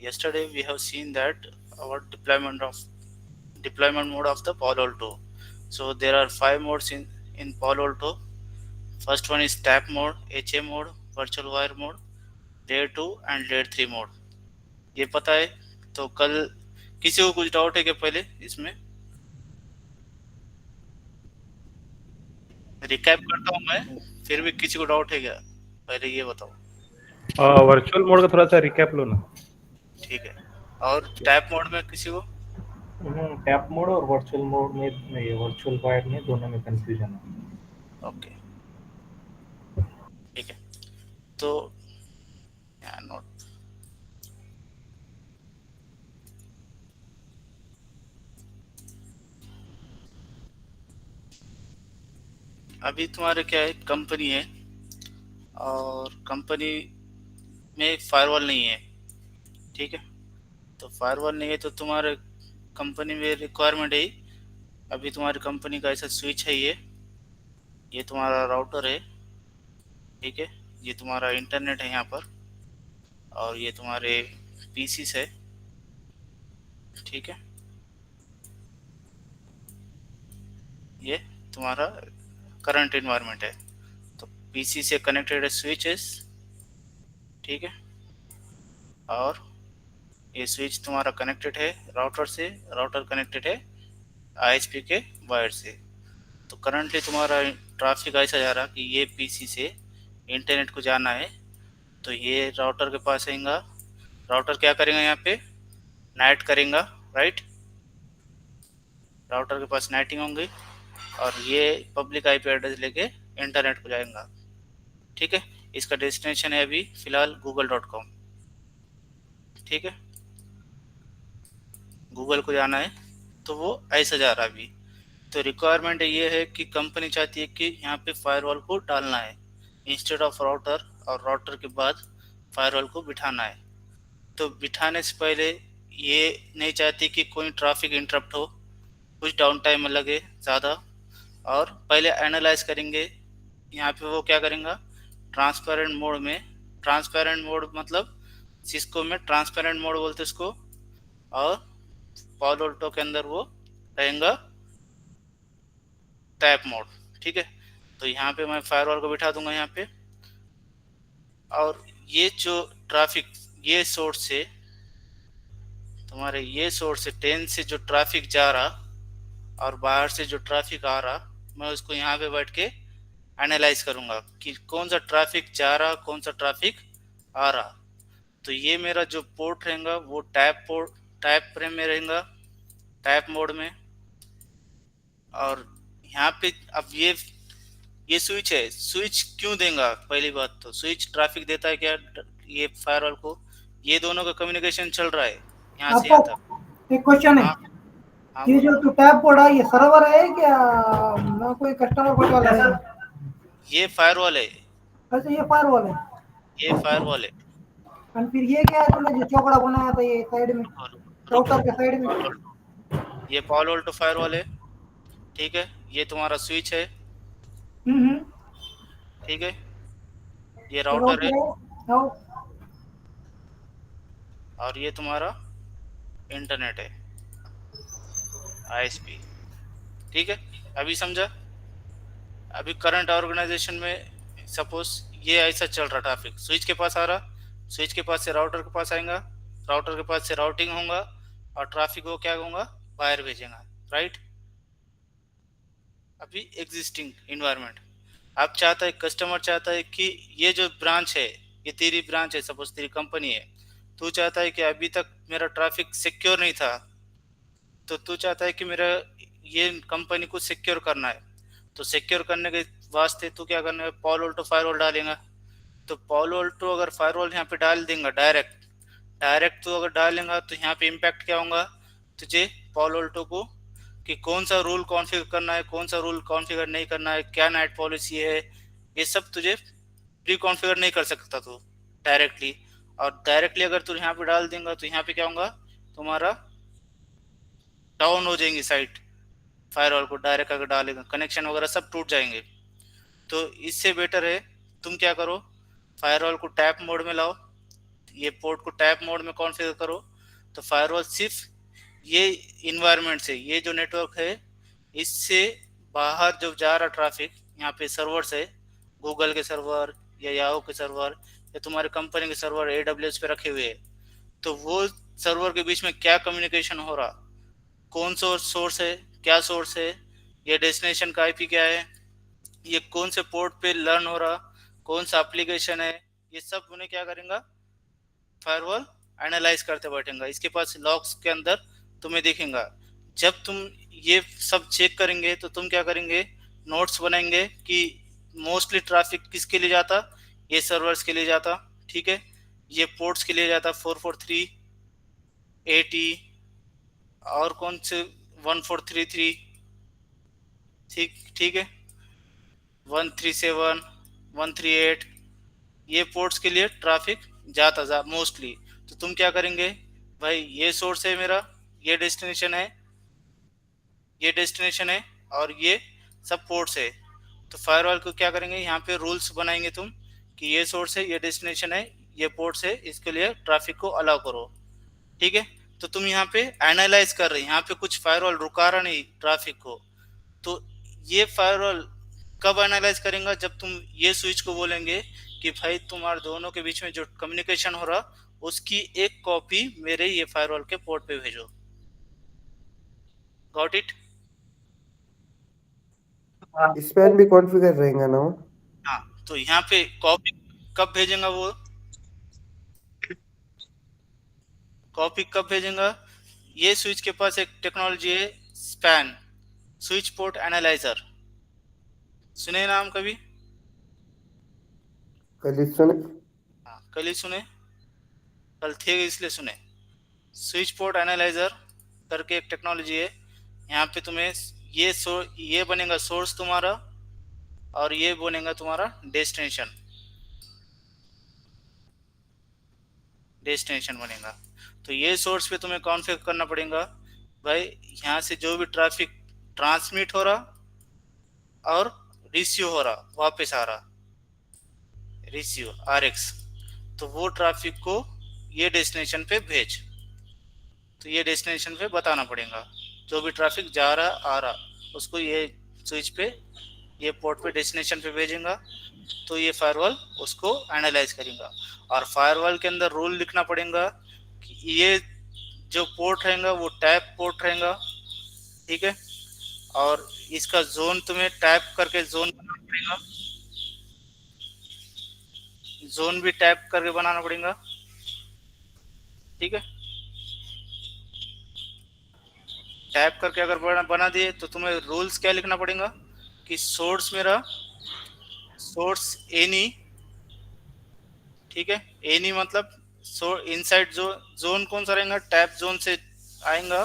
Yesterday we have seen that our deployment mode of the Palo Alto. So there are five modes in Palo Alto. First one is tap mode, HA mode, virtual wire mode, layer 2 and layer 3 mode. ये पता है? तो कल किसी को कुछ doubt है क्या पहले इसमें? रिकैप करता हूँ मैं, फिर भी किसी को डाउट है क्या? पहले ये बताओ। वर्चुअल मोड का थोड़ा सा रिकैप लो ना। ठीक है। और टैप मोड में किसी को? टैप मोड और वर्चुअल मोड में नहीं, वर्चुअल वायर में दोनों में कंफ्यूजन है। ओके, ठीक है। तो नोट अभी तुम्हारे क्या है, कंपनी है और कंपनी में फायरवॉल नहीं है, ठीक है। तो फायरवॉल नहीं है तो तुम्हारे कंपनी में रिक्वायरमेंट है। अभी तुम्हारी कंपनी का ऐसा स्विच है, ये तुम्हारा राउटर है, ठीक है। ये तुम्हारा इंटरनेट है यहाँ पर, और ये तुम्हारे पीसी है, ठीक है। ये तुम्हारा करंट इन्वायरमेंट है। तो पीसी से कनेक्टेड है स्विचेस, ठीक है। और ये स्विच तुम्हारा कनेक्टेड है राउटर से, राउटर कनेक्टेड है आईएसपी के वायर से। तो करंटली तुम्हारा ट्रैफिक ऐसा जा रहा कि ये पीसी से इंटरनेट को जाना है, तो ये राउटर के पास आएगा। राउटर क्या करेगा यहाँ पे? नाइट करेगा, राइट। राउटर के पास नाइटिंग होंगी और ये पब्लिक आईपी एड्रेस लेके इंटरनेट को जाएगा, ठीक है। इसका डेस्टिनेशन है अभी फिलहाल google.com, ठीक है। गूगल को जाना है, तो वो ऐसा जा रहा अभी। तो रिक्वायरमेंट ये है कि कंपनी चाहती है कि यहाँ पे फायरवॉल को डालना है इंस्टेड ऑफ राउटर, और राउटर के बाद फायरवॉल को बिठाना है। तो बिठाने से पहले ये नहीं चाहती कि कोई ट्रैफिक इंटरप्ट हो, कुछ डाउन टाइम लगे ज़्यादा, और पहले एनालाइज करेंगे। यहाँ पे वो क्या करेंगे, ट्रांसपेरेंट मोड में। ट्रांसपेरेंट मोड मतलब सिस्को में ट्रांसपेरेंट मोड बोलते उसको, और पालो अल्टो के अंदर वो रहेगा टैप मोड, ठीक है। तो यहाँ पे मैं फायरवॉल को बिठा दूंगा यहाँ पे, और ये जो ट्रैफिक, ये सोर्स से तुम्हारे, ये सोर्स से 10 से जो ट्रैफिक जा रहा और बाहर से जो ट्रैफिक आ रहा, मैं उसको यहाँ पे बैठ के एनालाइज करूँगा कि कौन सा ट्रैफिक जा रहा, कौन सा ट्रैफिक आ रहा। तो ये मेरा जो पोर्ट रहेगा वो टैप में रहेगा, टैप मोड में। और यहाँ पे अब ये स्विच है, स्विच क्यों देगा? पहली बात तो स्विच ट्रैफिक देता है क्या ये फायरवॉल को? ये दोनों का कम्युनिकेशन चल रहा है यहाँ से यहाँ तक। एक क्वेश्चन है, हाँ हाँ ये बोलो। जो तू टैब पड़ा ये सर्वर है क्या ना कोई कस्टमर को वाला है? ये फायरवॉल है, अच्छा ये फायरवॉल है। ये फायरवॉल है। और फिर ये क्या है तूने जो चौकड़ा बनाया था ये साइड में, रुको राउटर के साइड में? ये पालो अल्टो फायरवॉल है, ठीक है। ये तुम्हारा स्विच है, हम्म। ठीक है। ये ये राउटर है, राउटर है। हाँ। और ये तुम्हारा इंटरनेट है आईएसपी, ठीक है। अभी समझा? अभी करंट ऑर्गेनाइजेशन में सपोज ये ऐसा चल रहा, ट्रैफिक स्विच के पास आ रहा, स्विच के पास से राउटर के पास आएगा, राउटर के पास से राउटिंग होगा, और ट्रैफिक को क्या होगा, बाहर भेजेगा, राइट। अभी एग्जिस्टिंग इन्वायरमेंट, आप चाहता है, कस्टमर चाहता है कि ये जो ब्रांच है, ये तेरी ब्रांच है, सपोज तेरी कंपनी है, तू चाहता है कि अभी तक मेरा ट्रैफिक सिक्योर नहीं था, तो तू चाहता है कि मेरा ये कंपनी को सिक्योर करना है। तो सिक्योर करने के वास्ते तू क्या करना है, पॉलो अल्टो फायरवॉल डालेगा। तो पॉलो अल्टो अगर फायरवॉल यहाँ पे डाल देगा डायरेक्ट, डायरेक्ट तो अगर डालेगा तो यहाँ पे इम्पैक्ट क्या होगा तुझे, पॉलो अल्टो को, कि कौन सा रूल कॉन्फ़िगर करना है, कौन सा रूल कॉन्फ़िगर नहीं करना है, क्या नाइट पॉलिसी है, ये सब तुझे प्री कॉन्फ़िगर नहीं कर सकता तू डायरेक्टली। और डायरेक्टली अगर तू यहाँ पे डाल देगा तो यहाँ पे क्या होगा, तुम्हारा डाउन हो जाएंगी साइट, फायरवॉल को डायरेक्ट अगर डालेगा कनेक्शन वगैरह सब टूट जाएंगे। तो इससे बेटर है तुम क्या करो, फायरवॉल को टैप मोड में लाओ, ये पोर्ट को टैप मोड में कॉन्फ़िगर करो। तो फायरवॉल सिर्फ ये इन्वायरमेंट से, ये जो नेटवर्क है इससे बाहर जो जा रहा ट्रैफिक, यहाँ पे सर्वर्स है, गूगल के सर्वर या याहू के सर्वर या तुम्हारे कंपनी के सर्वर AWS पे रखे हुए हैं, तो वो सर्वर के बीच में क्या कम्युनिकेशन हो रहा, कौन सा सोर्स है, क्या सोर्स है, ये डेस्टिनेशन का IP क्या है, ये कौन से पोर्ट पे लर्न हो रहा, कौन सा एप्लीकेशन है, ये सब उन्हें क्या करेंगे, फायरवॉल एनालाइज करते बैठेंगे। इसके पास लॉग्स के अंदर तुम्हें दिखेगा। जब तुम ये सब चेक करेंगे तो तुम क्या करेंगे, नोट्स बनाएंगे कि मोस्टली ट्रैफिक किसके लिए जाता, ये सर्वर्स के लिए जाता, ठीक है, ये पोर्ट्स के लिए जाता 443 80 और कौन से 1433, ठीक ठीक है, 137 138, ये पोर्ट्स के लिए ट्रैफिक जाता जा मोस्टली। तो तुम क्या करेंगे, भाई ये सोर्स है मेरा, ये डेस्टिनेशन है, ये डेस्टिनेशन है और ये सब पोर्ट्स है। तो फायरवॉल को क्या करेंगे, यहाँ पे रूल्स बनाएंगे तुम कि ये सोर्स है, ये डेस्टिनेशन है, ये पोर्ट्स है, इसके लिए ट्रैफिक को अलाउ करो, ठीक है। तो तुम यहाँ पे एनालाइज कर रहे हैं, यहाँ पे कुछ फायरवॉल रुका रहा नहीं ट्रैफिक को। तो ये फायरवॉल कब एनालाइज करेंगे, जब तुम ये स्विच को बोलेंगे कि भाई तुम्हारे दोनों के बीच में जो कम्युनिकेशन हो रहा उसकी एक कॉपी मेरे ये फायरवॉल के पोर्ट पे भेजो। Got it? स्पैन भी कॉन्फ़िगर रहेगा ना वो? हाँ, तो यहाँ पे कॉपी कब भेजेंगे, वो कॉपी कब भेजेंगे, ये स्विच के पास एक टेक्नोलॉजी है स्पैन, स्विच पोर्ट एनालाइजर, सुने नाम कभी? कल सुने। हाँ, कल ही सुने, कल थे इसलिए सुने। स्विच पोर्ट एनालाइजर करके एक टेक्नोलॉजी है, यहाँ पे तुम्हें ये बनेगा सोर्स तुम्हारा और ये बनेगा तुम्हारा डेस्टिनेशन बनेगा। तो ये सोर्स पे तुम्हें कॉन्फ़िगर करना पड़ेगा, भाई यहाँ से जो भी ट्रैफिक ट्रांसमिट हो रहा और रिसीव हो रहा, वापस आ रहा, रिसीव RX, तो वो ट्रैफिक को ये डेस्टिनेशन पे भेज। तो ये डेस्टिनेशन पे बताना पड़ेगा, जो भी ट्रैफिक जा रहा आ रहा उसको ये स्विच पे, ये पोर्ट पे डेस्टिनेशन पे भेजेगा। तो ये फायरवॉल उसको एनालाइज करेगा और फायरवॉल के अंदर रूल लिखना पड़ेगा कि ये जो पोर्ट रहेगा वो टैप पोर्ट रहेगा, ठीक है, और इसका जोन तुम्हें टैप करके जोन बनाना पड़ेगा, जोन भी टैप करके बनाना पड़ेगा, ठीक है। टैप करके अगर बना दिए तो तुम्हें रूल्स क्या लिखना पड़ेगा कि सोर्स मेरा, सोर्स एनी, ठीक है, एनी मतलब इनसाइड जोन कौन सा रहेगा, टैप जोन से आएगा,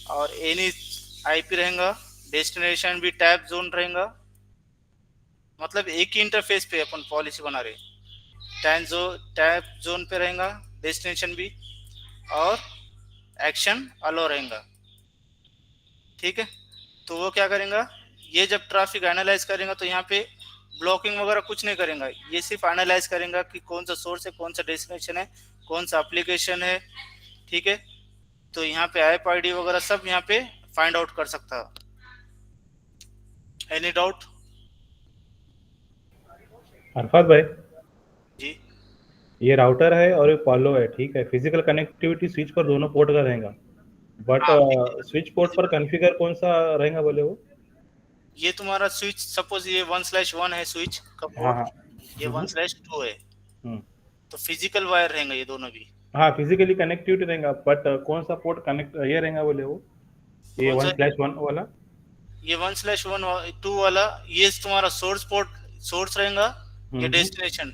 और एनी IP रहेगा, डेस्टिनेशन भी टैप जोन रहेगा, मतलब एक ही इंटरफेस पे अपन पॉलिसी बना रहे, टैप जोन पे रहेगा डेस्टिनेशन भी, और एक्शन अलो रहेगा, ठीक है। तो वो क्या करेगा, ये जब ट्रैफिक एनालाइज करेगा तो यहाँ पे ब्लॉकिंग वगैरह कुछ नहीं करेगा, ये सिर्फ एनालाइज करेगा कि कौन सा सोर्स है, कौन सा डेस्टिनेशन है, कौन सा एप्लीकेशन है, ठीक है। तो यहाँ पे IP ID वगैरह सब यहाँ पे फाइंड आउट कर सकता है। Any doubt? अरफात भाई जी, ये राउटर है और ये पॉलो है, ठीक है, फिजिकल कनेक्टिविटी स्विच पर दोनों पोर्ट का रहेगा, बट हाँ, स्विच पोर्ट पर कॉन्फ़िगर कौन सा रहेगा बोले वो? ये तुम्हारा स्विच, सपोज ये 1/1 है स्विच का हाँ हाँ। पोर्ट, ये 1/2 है, हम्म। तो फिजिकल वायर रहेंगे ये दोनों भी। हाँ, फिजिकली कनेक्टिविटी रहेगा, बट कौन सा पोर्ट कनेक्ट ये रहेगा बोले वो? ये कौन सा? 1/1 वाला? ये 1/2 वाला ये तुम्हारा सोर्स पोर्ट, सोर्स रहेगा। ये डेस्टिनेशन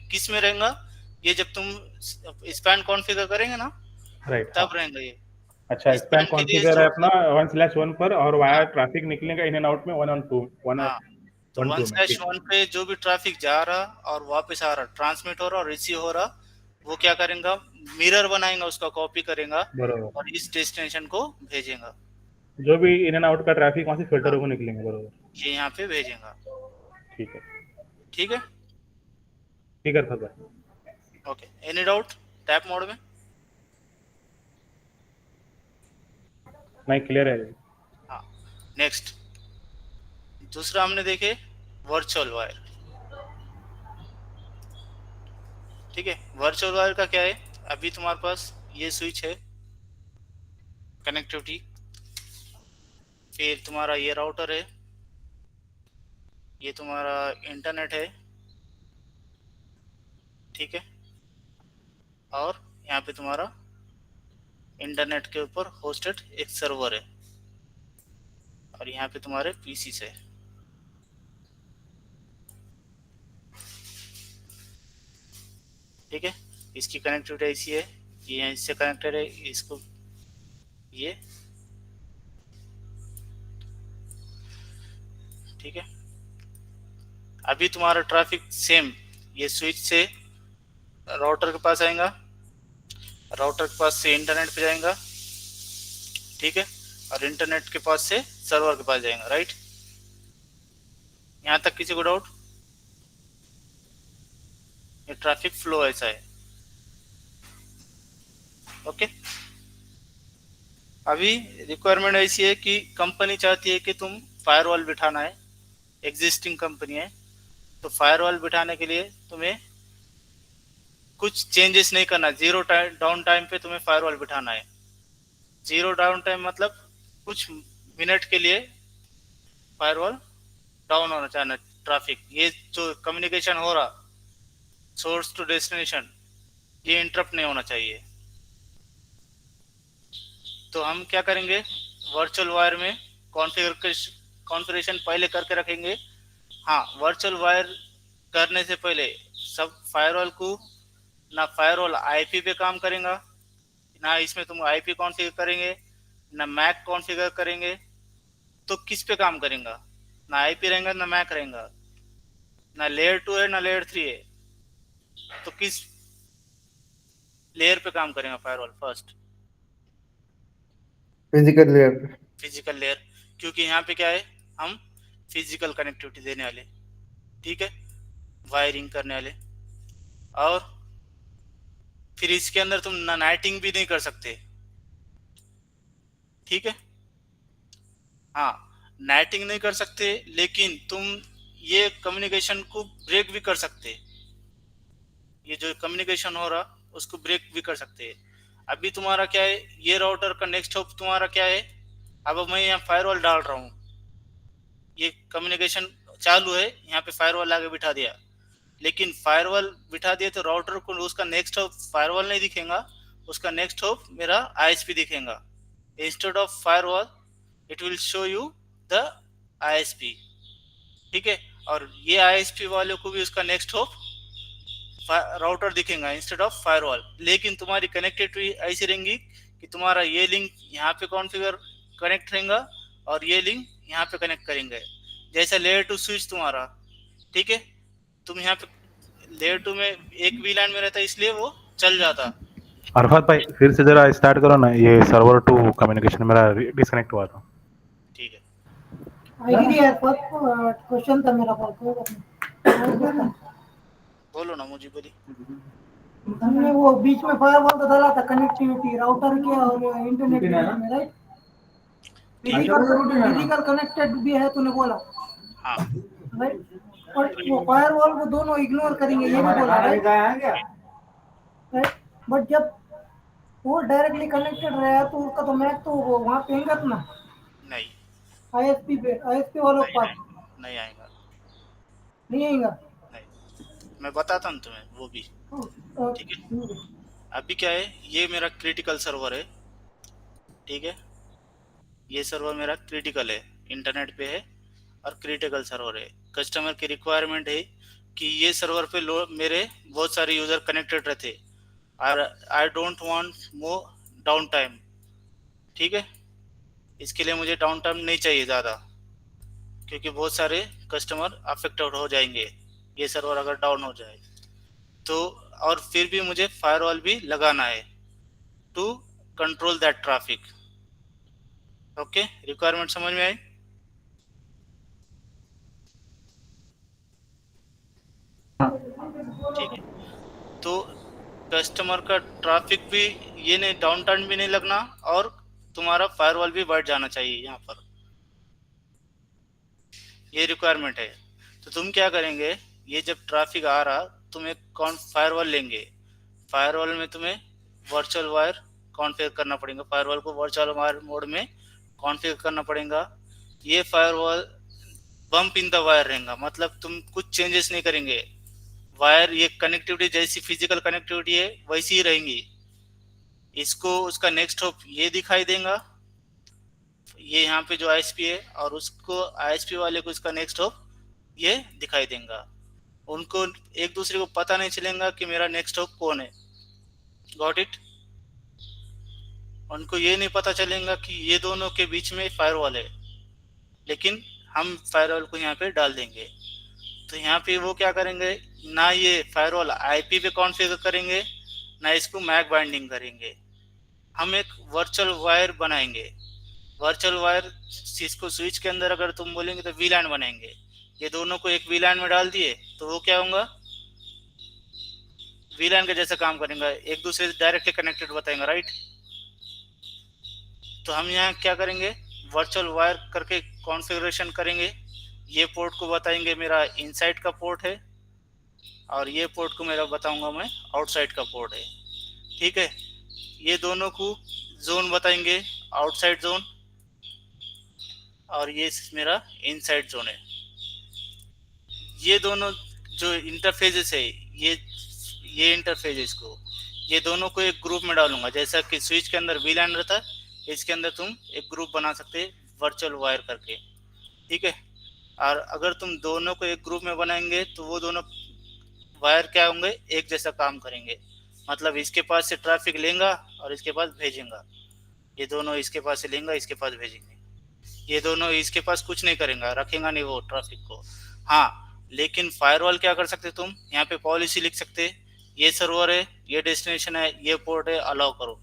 किस में रहेगा, ये जब तुम स्पैन कॉन्फ़िगर करेंगे ना राइट, तब रहेगा ये। अच्छा, स्पैन के लिए कॉन्फ़िगर है सोर्स, अपना 1/1 पर, और वाया हाँ ट्रैफिक निकलेगा इन एंड आउट में 1 और 2, 1 हाँ, तो 1 2 में, ठीक। 1/1 पे जो भी ट्रैफिक जा रहा और वापस आ रहा, ट्रांसमिट हो रहा और रिसीव हो रहा, वो क्या करेगा, मिरर बनाएगा, उसका कॉपी करेगा बरोबर, और इस डेस्टिनेशन को भेजेगा, जो भी इन एंड आउट का ट्रैफिक वहाँ से फिल्टर होकर निकलेंगे, बरोबर, ये यहाँ पे भेजेगा, ठीक है, ठीक है। ठीक है अरफात भाई। Okay, any doubt tap mode में? नहीं, क्लियर है। हाँ, नेक्स्ट दूसरा हमने देखे वर्चुअल वायर। ठीक है, वर्चुअल वायर का क्या है, अभी तुम्हारे पास ये स्विच है कनेक्टिविटी, फिर तुम्हारा ये राउटर है, ये तुम्हारा इंटरनेट है, ठीक है, और यहाँ पे तुम्हारा इंटरनेट के ऊपर होस्टेड एक सर्वर है, और यहाँ पे तुम्हारे पीसी से। ठीक है, इसकी कनेक्टिविटी ऐसी है, ये इससे कनेक्टेड है, इसको ये, ठीक है। अभी तुम्हारा ट्रैफिक सेम ये स्विच से राउटर के पास आएगा, राउटर के पास से इंटरनेट पे जाएगा, ठीक है, और इंटरनेट के पास से सर्वर के पास जाएगा, राइट। यहां तक किसी को डाउट? ये ट्रैफिक फ्लो ऐसा है, ओके। अभी रिक्वायरमेंट ऐसी है कि कंपनी चाहती है कि तुम फायरवॉल बिठाना है, एग्जिस्टिंग कंपनी है, तो फायरवॉल बिठाने के लिए तुम्हें कुछ चेंजेस नहीं करना, जीरो डाउन टाइम पे तुम्हें फायरवॉल बिठाना है। जीरो डाउन टाइम मतलब कुछ मिनट के लिए फायरवॉल डाउन होना चाहिए, ट्रैफिक ये जो कम्युनिकेशन हो रहा सोर्स टू डेस्टिनेशन, ये इंटरप्ट नहीं होना चाहिए। तो हम क्या करेंगे, वर्चुअल वायर में कॉन्फ़िगरेशन पहले करके रखेंगे। हाँ, वर्चुअल वायर करने से पहले सब फायरवॉल को, ना फायरवॉल आईपी पे काम करेगा, ना इसमें तुम आईपी कॉन्फ़िगर करेंगे, ना मैक कॉन्फ़िगर करेंगे, तो किस पे काम करेगा? ना आईपी रहेगा, ना मैक रहेगा, ना लेयर 2 है, ना लेयर 3 है, तो किस लेयर पे काम करेगा फायरवॉल? फर्स्ट फिजिकल लेयर पे। फिजिकल लेयर, क्योंकि यहाँ पे क्या है, हम फिजिकल कनेक्टिविटी देने वाले, ठीक है, वायरिंग करने वाले। और फिर इसके अंदर तुम नाइटिंग भी नहीं कर सकते, ठीक है। हाँ, नाइटिंग नहीं कर सकते, लेकिन तुम ये कम्युनिकेशन को ब्रेक भी कर सकते, ये जो कम्युनिकेशन हो रहा उसको ब्रेक भी कर सकते हैं। अभी तुम्हारा क्या है, ये राउटर का नेक्स्ट हॉप तुम्हारा क्या है, अब मैं यहाँ फायरवॉल डाल रहा हूँ, ये कम्युनिकेशन चालू है, यहाँ पे फायरवॉल आगे बिठा दिया, लेकिन फायरवॉल बिठा दिया तो राउटर को उसका नेक्स्ट हॉप फायरवॉल नहीं दिखेगा, उसका नेक्स्ट हॉप मेरा आईएसपी दिखेगा। Instead of firewall it will show you the ISP, ठीक है, और ये आईएसपी वाले को भी उसका नेक्स्ट हॉप राउटर दिखेगा इंस्टेड ऑफ फायरवॉल। लेकिन तुम्हारी कनेक्टिविटी ऐसी रहेंगी कि तुम्हारा ये लिंक यहाँ पे कॉन्फ़िगर कनेक्ट रहेगा और ये लिंक यहाँ पे कनेक्ट करेंगे, जैसा लेयर 2 स्विच तुम्हारा, ठीक है। तुम यहाँ पे लेयर 2 में एक वीलैन में रहता, इसलिए वो चल जाता। अरफात भाई फिर से जरा स्टार्ट करो ना, ये सर्वर टू कम्युनिकेशन मेरा डिस्कनेक्ट हुआ था। ठीक है, आई डी है, क्वेश्चन था मेरा पर कोई बात नहीं। बोलो ना मुझे, बोली। हमने वो बीच में फायरवॉल तो डाला था, कनेक्टिविटी राउटर के और इंटरनेट में, राइट। फिजिकल कनेक्टेड भी है तूने बोला, हाँ, राइट। और वो फायरवॉल को दोनों इग्नोर करेंगे, ये भी बोला, राइट। बट जब वो डायरेक्टली कनेक्टेड रहा तो उसका तो मैक तो वहाँ पे आएगा ना, नहीं आईएसपी पे, आईएसपी वालों के पास नहीं आएगा, नहीं आएगा। नहीं, मैं बताता हूँ तुम्हें वो भी, ठीक है। अभी क्या है, ये मेरा क्रिटिकल सर्वर है, ठीक है, ये सर्वर मेरा क्रिटिकल है, इंटरनेट पे है और क्रिटिकल सर्वर है। कस्टमर की रिक्वायरमेंट है कि ये सर्वर पे मेरे बहुत सारे यूजर कनेक्टेड रहते और आई don't want more down time, ठीक है। इसके लिए मुझे डाउन टाइम नहीं चाहिए ज़्यादा, क्योंकि बहुत सारे कस्टमर अफेक्टेड हो जाएंगे ये सर्वर अगर डाउन हो जाए तो। और फिर भी मुझे फायरवॉल भी लगाना है to control that traffic. Okay, requirement समझ में आई? ठीक है, तो कस्टमर का ट्रैफिक भी ये नहीं, डाउन टाइम भी नहीं लगना और तुम्हारा फायरवॉल भी बढ़ जाना चाहिए यहाँ पर, ये रिक्वायरमेंट है। तो तुम क्या करेंगे, ये जब ट्रैफिक आ रहा तुम एक कौन फायरवॉल लेंगे, फायरवॉल में तुम्हें वर्चुअल वायर कॉन्फ़िगर करना पड़ेगा, फायरवॉल को वर्चुअल वायर मोड में कॉन्फ़िगर करना पड़ेगा। ये firewall bump in the wire रहेगा, मतलब तुम कुछ चेंजेस नहीं करेंगे, वायर ये कनेक्टिविटी जैसी फिजिकल कनेक्टिविटी है वैसी ही रहेंगी। इसको उसका नेक्स्ट होप ये दिखाई देगा, ये यहाँ पे जो आईएसपी है, और उसको आईएसपी वाले को इसका नेक्स्ट होप ये दिखाई देगा। उनको एक दूसरे को पता नहीं चलेगा कि मेरा नेक्स्ट होप कौन है। Got it? उनको ये नहीं पता चलेगा कि ये दोनों के बीच में फायरवॉल है, लेकिन हम फायरवॉल को यहाँ पे डाल देंगे। तो यहाँ पे वो क्या करेंगे, ना ये फायरवॉल आईपी पे कॉन्फ़िगर करेंगे, ना इसको मैक बाइंडिंग करेंगे। हम एक वर्चुअल वायर बनाएंगे, वर्चुअल वायर जिसको स्विच के अंदर अगर तुम बोलेंगे तो वीलैन बनाएंगे। ये दोनों को एक वीलैन में डाल दिए तो वो क्या होगा, वीलैन के जैसा काम करेंगे, एक दूसरे से डायरेक्टली कनेक्टेड बताएंगे, राइट? तो हम यहाँ क्या करेंगे, वर्चुअल वायर करके कॉन्फ़िगरेशन करेंगे। ये पोर्ट को बताएंगे मेरा इनसाइड का पोर्ट है, और ये पोर्ट को मेरा बताऊंगा मैं आउटसाइड का पोर्ट है। ठीक है, ये दोनों को जोन बताएंगे, आउटसाइड जोन, और ये मेरा इनसाइड जोन है। ये दोनों जो इंटरफेजेस है, ये इंटरफेजेस को, ये दोनों को एक ग्रुप में डालूंगा, जैसा कि स्विच के अंदर वीलैन रहता है, इसके अंदर तुम एक ग्रुप बना सकते वर्चुअल वायर करके। ठीक है, और अगर तुम दोनों को एक ग्रुप में बनाएंगे तो वो दोनों वायर क्या होंगे, एक जैसा काम करेंगे, मतलब इसके पास से ट्रैफिक लेगा और इसके पास भेजेगा, ये दोनों इसके पास से लेंगे इसके पास भेजेंगे, ये दोनों इसके पास कुछ नहीं करेंगे, रखेगा नहीं वो ट्रैफिक को। हाँ, लेकिन फायरवॉल क्या कर सकते, तुम यहाँ पे पॉलिसी लिख सकते, ये सर्वर है, ये डेस्टिनेशन है, ये पोर्ट है, अलाउ करो,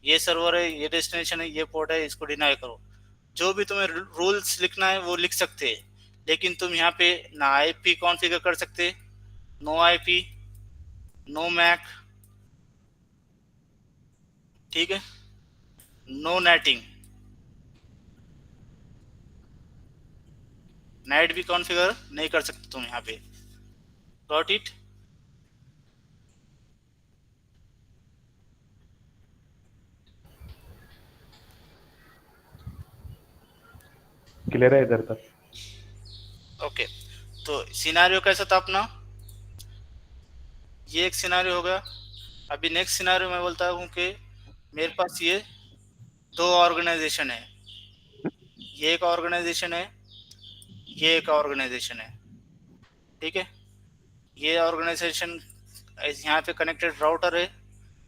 ये सर्वर है, ये डेस्टिनेशन है, ये पोर्ट है, इसको डिनाई करो। जो भी तुम्हें रूल्स लिखना है वो लिख सकते हैं, लेकिन तुम यहाँ पे ना आईपी कॉन्फ़िगर कर सकते, नो आईपी, नो मैक, ठीक है, नो नेटिंग, नेट भी कॉन्फ़िगर नहीं कर सकते तुम यहाँ पे। Got it? क्लियर है इधर तक? ओके, तो सिनारियो कैसा था अपना, ये एक सिनारियो होगा। अभी नेक्स्ट सिनारियो मैं बोलता हूँ कि मेरे पास ये दो ऑर्गेनाइजेशन है, ये एक ऑर्गेनाइजेशन है, ये एक ऑर्गेनाइजेशन है। ठीक है, ये ऑर्गेनाइजेशन यहाँ पे कनेक्टेड राउटर है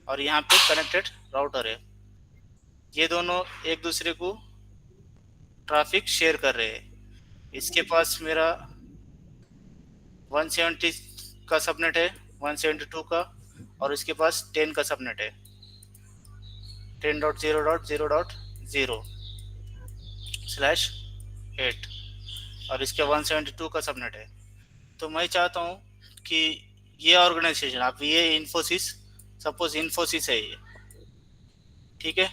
और यहाँ पे कनेक्टेड राउटर है, ये दोनों एक दूसरे को ट्रैफिक शेयर कर रहे हैं। इसके पास मेरा 170 का सबनेट है, 172 का, और इसके पास 10 का सबनेट है, 10.0.0.0/8, और इसके 172 का सबनेट है। तो मैं चाहता हूँ कि ये ऑर्गेनाइजेशन, आप ये इन्फोसिस, सपोज इन्फोसिस है ये, ठीक है,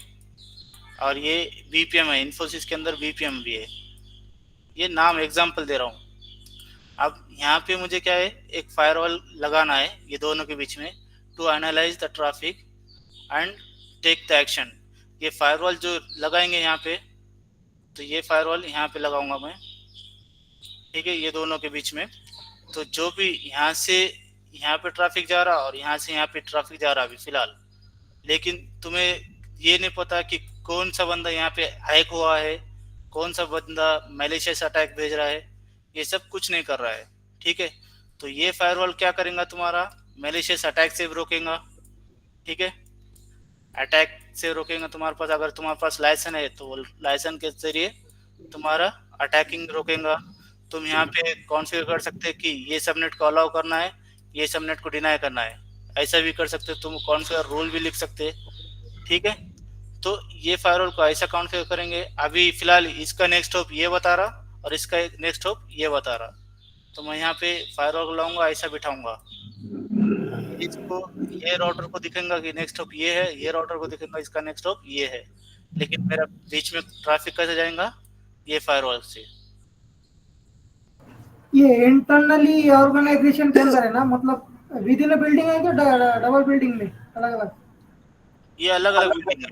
और ये बीपीएम है, इन्फोसिस के अंदर बीपीएम भी है, ये नाम एग्जांपल दे रहा हूँ। अब यहाँ पे मुझे क्या है, एक फायरवॉल लगाना है ये दोनों के बीच में, to analyze the traffic and take the action. ये फायरवॉल जो लगाएंगे यहाँ पे, तो ये फायरवॉल यहाँ पे लगाऊंगा मैं, ठीक है, ये दोनों के बीच में। तो जो भी यहाँ से यहाँ पे ट्रैफिक जा रहा और यहाँ से यहाँ पे ट्रैफिक जा रहा अभी फिलहाल, लेकिन तुम्हें ये नहीं पता कि कौन सा बंदा यहाँ पे हैक हुआ है, कौन सा बंदा मैलिशियस अटैक भेज रहा है, ये सब कुछ नहीं कर रहा है। ठीक है, तो ये फायरवॉल क्या करेगा, तुम्हारा मैलिशियस अटैक से रोकेगा। ठीक है, अटैक से रोकेगा तुम्हारे पास, अगर तुम्हारे पास लाइसेंस है तो लाइसेंस के जरिए तुम्हारा अटैकिंग रोकेगा। तुम यहाँ पे कॉन्फ़िगर कर सकते हैं कि ये सबनेट को अलाउ करना है, ये सबनेट को डिनाई करना है, ऐसा भी कर सकते हो, तुम कॉन्फ़िगर रूल भी लिख सकते हैं। ठीक है, तो ये फायरवॉल को ऐसा कॉन्फ़िगर करेंगे। अभी फिलहाल इसका नेक्स्ट होप ये बता रहा और इसका नेक्स्ट होप ये बता रहा, तो मैं यहाँ पे फायरवॉल को लाऊंगा, ऐसा बिठाऊंगा, इसको ये राउटर को दिखेगा कि नेक्स्ट हॉप ये है, ये राउटर को दिखेगा इसका नेक्स्ट हॉप ये है, लेकिन मेरा बीच में ट्रैफिक कैसे जाएगा? ये फायरवॉल से। ये इंटरनली ऑर्गेनाइजेशन के अंदर है ना, मतलब विद इन बिल्डिंग है कि डबल बिल्डिंग में अलग अलग? ये अलग अलग बिल्डिंग है।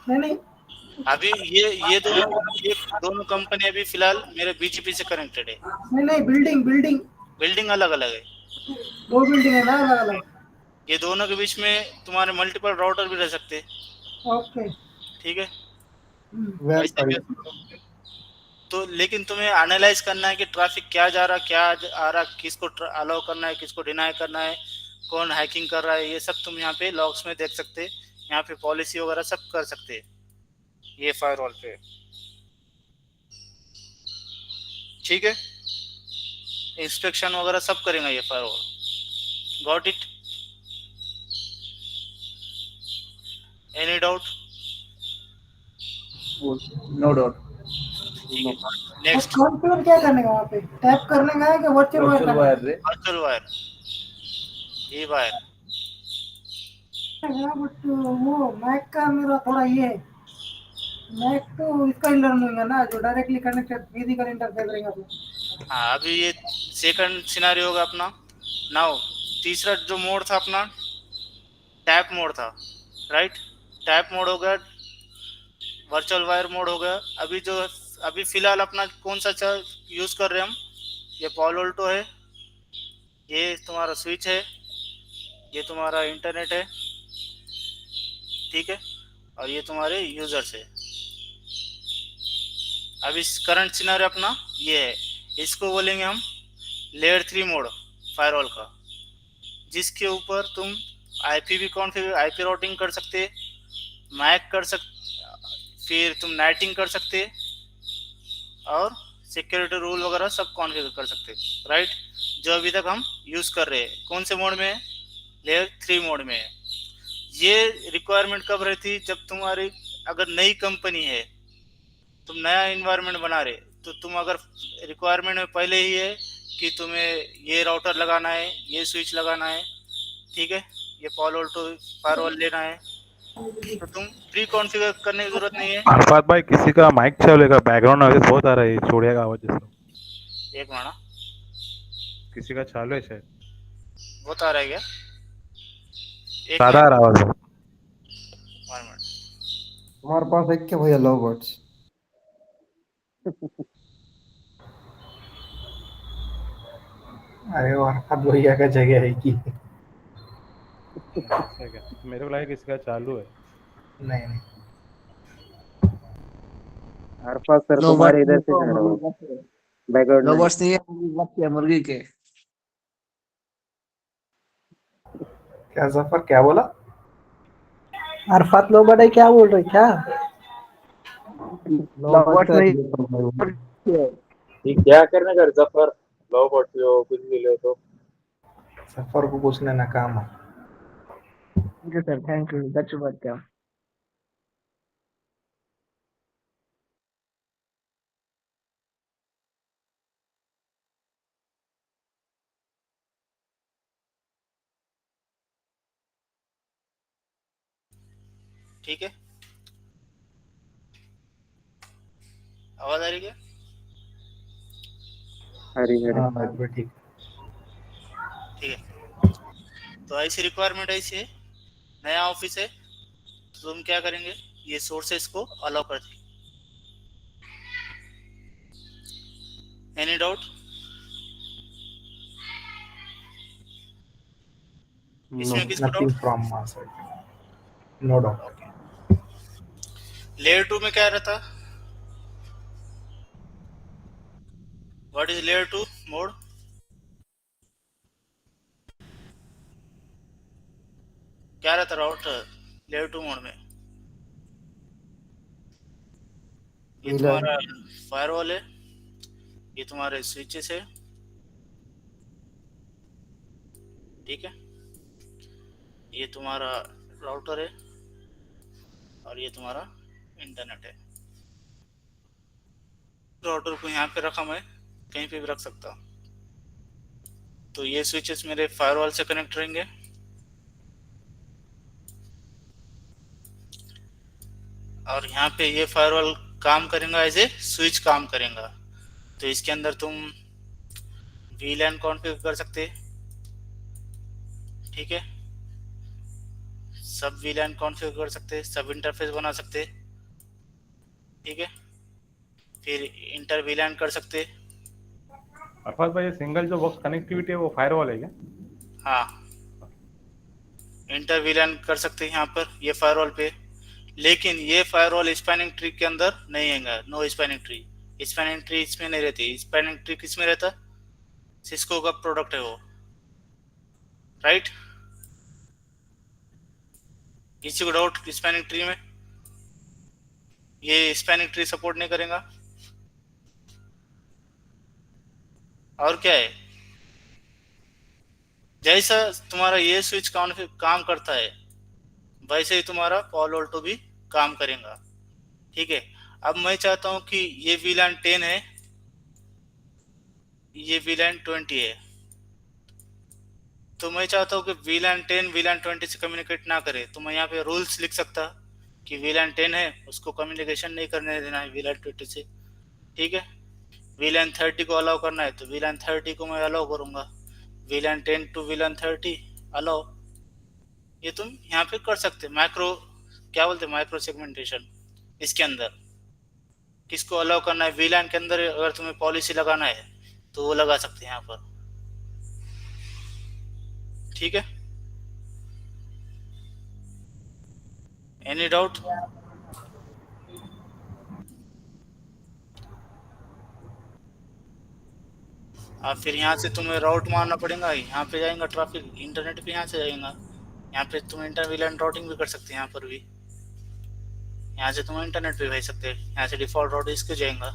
नहीं नहीं, अभी ये दोनों कंपनी अभी फिलहाल मेरे बीजीपी से कनेक्टेड है। नहीं नहीं, बिल्डिंग बिल्डिंग बिल्डिंग अलग अलग है। दो बिल्डिंग है ना अलग अलग? ये दोनों के बीच में तुम्हारे मल्टीपल राउटर भी रह सकते हैं। ओके। ठीक है, Where ऐसे भी। तो लेकिन तुम्हें एनालाइज करना है कि ट्रैफिक क्या जा रहा, क्या आ रहा, किसको अलाउ करना है, किसको डिनाई करना है, कौन हैकिंग कर रहा है, ये सब तुम यहाँ पे लॉग्स में देख सकते हैं। यहाँ पे पॉलिसी वगैरह सब कर सकते हैं ये फायरवॉल पे। ठीक है, इंस्पेक्शन वगैरह सब करेगा ये firewall. Got it? Any doubt? No doubt. Next, configure क्या करने का वहाँ पे? टैप करने का है कि वर्चुअल वायर करना है? वर्चुअल वायर, ये वायर। बट वो मैक का मेरा थोड़ा ये है, मैक तो इसका ही लर्न होगा ना, जो डायरेक्टली कनेक्टेड फिजिकल इंटरफेस रहेगा तो। हाँ, अभी ये सेकंड सिनारियो होगा अपना। नाउ तीसरा जो मोड था अपना, टैप मोड था, राइट? टैप मोड हो गया, वर्चुअल वायर मोड हो गया। अभी फिलहाल अपना कौन सा यूज कर रहे हैं हम? ये पालो अल्टो है, ये तुम्हारा स्विच है, ये तुम्हारा इंटरनेट है, ठीक है, और ये तुम्हारे यूजर्स है। अभी करंट सिनारियो अपना ये है, इसको बोलेंगे हम लेयर 3 मोड फायरवॉल का, जिसके ऊपर तुम आईपी भी कॉन्फ़िगर, आईपी राउटिंग कर सकते, मैक कर सकते, फिर तुम नाइटिंग कर सकते, और सिक्योरिटी रूल वगैरह सब कॉन्फ़िगर कर सकते, राइट? जो अभी तक हम यूज कर रहे हैं कौन से मोड में है? लेयर 3 मोड में है। ये रिक्वायरमेंट कब रहती? जब तुम्हारी अगर नई कंपनी है, तुम नया इन्वायरमेंट बना रहे, तो तुम अगर रिक्वायरमेंट में पहले ही है कि तुम्हें ये राउटर लगाना है, ये स्विच लगाना है, ठीक है, ये पालो अल्टो फायरवॉल लेना है, तो तुम प्री कॉन्फ़िगर करने की जरूरत नहीं है। अरफात भाई, किसी का माइक चलेगा, बैकग्राउंड नॉइज बहुत आ रहा है, छोड़िएगा आवाज जैसा। एक मिनट, किसी का चालू है शायद, बहुत आ रहा है क्या? एक सादा आ मिनट, रहा आवाज बहुत। 1 मिनट। तुम्हारे पास है क्या भैया लव बर्ड्स? अरे वरखात भैया का जगह है कि ऐसा क्या? मेरे को लगा किसी का चालू है। नहीं नहीं। अरफात सर लो तुम्हारे बस इधर से जा रहा हूँ, बैकग्राउंड लो में। बस नहीं है, बच्चे मुर्गी के। क्या जफर क्या बोला? अरफात लो बड़े क्या बोल रहे क्या? लवर्स नहीं, ये क्या करने का जफर? लो पड़ती हो कुछ भी ले तो। जफर को कुछ लेना काम है। Thank you sir, thank you, that's what क्या। ठीक है, आवाज आ रही क्या? हरी हरी। हाँ अभी ठीक। ठीक है, तो ऐसी रिक्वायरमेंट ऐसी है, नया ऑफिस है, तो तुम क्या करेंगे? ये सोर्सेस को अलाउ कर देंगे। Any doubt? इसमें किसको nothing doubt? From my side, no doubt. Layer 2 में क्या रहता? What is layer 2 mode? क्या रहता राउटर लेयर 2 मोड में? ये VLAN। तुम्हारा फायरवॉल है, ये तुम्हारे स्विचेस है, ठीक है, ये तुम्हारा राउटर है, और ये तुम्हारा इंटरनेट है। राउटर को यहाँ पे रखा, मैं कहीं पे भी रख सकता हूँ। तो ये स्विचेस मेरे फायरवॉल से कनेक्ट रहेंगे। और यहाँ पे ये फायरवॉल काम करेगा, एज ए स्विच काम करेगा। तो इसके अंदर तुम VLAN कॉन्फ़िगर कर सकते, ठीक है, सब VLAN कॉन्फ़िगर कर सकते, सब इंटरफेस बना सकते, ठीक है, फिर इंटर VLAN कर सकते। अरफात भाई, सिंगल जो बॉक्स कनेक्टिविटी है वो फायरवॉल है क्या? हाँ, इंटर VLAN कर सकते हैं यहाँ पर ये फायरवॉल पे। लेकिन ये फायरवॉल स्पैनिंग ट्री के अंदर नहीं आएगा, no spanning tree. Spanning tree इसमें नहीं रहती। स्पैनिंग ट्री किस में रहता? सिस्को का प्रोडक्ट है वो, राइट? किसी को डाउट स्पैनिंग ट्री में? ये स्पैनिंग ट्री सपोर्ट नहीं करेगा। और क्या है, जैसा तुम्हारा ये स्विच काम करता है वैसे ही तुम्हारा पालो अल्टो भी काम करेगा, ठीक है। अब मैं चाहता हूं कि ये VLAN 10 है, ये VLAN 20 है, तो मैं चाहता हूं कि VLAN 10 VLAN 20 से कम्युनिकेट ना करे। तो मैं यहाँ पे रूल्स लिख सकता कि VLAN 10 है उसको कम्युनिकेशन नहीं करने देना है VLAN 20 से, ठीक है। VLAN 30 को अलाउ करना है तो VLAN 30 को मैं अलाउ करूंगा, VLAN 10 टू VLAN 30 अलाउ। ये तुम यहाँ पे कर सकते। माइक्रो क्या बोलते हैं, माइक्रो सेगमेंटेशन। इसके अंदर किसको अलाउ करना है VLAN के अंदर, अगर तुम्हें पॉलिसी लगाना है तो वो लगा सकते हैं यहाँ पर, ठीक है। Any doubt? अब फिर यहाँ से तुम्हें राउट मारना पड़ेगा, यहाँ पे जाएगा ट्रैफिक, इंटरनेट पे यहाँ से जाएगा। यहाँ पे तुम इंटर VLAN राउटिंग भी कर सकते हैं, यहाँ पर भी, यहाँ से तुम इंटरनेट पे भेज सकते हैं। यहाँ से डिफॉल्ट राउट इसके जाएगा।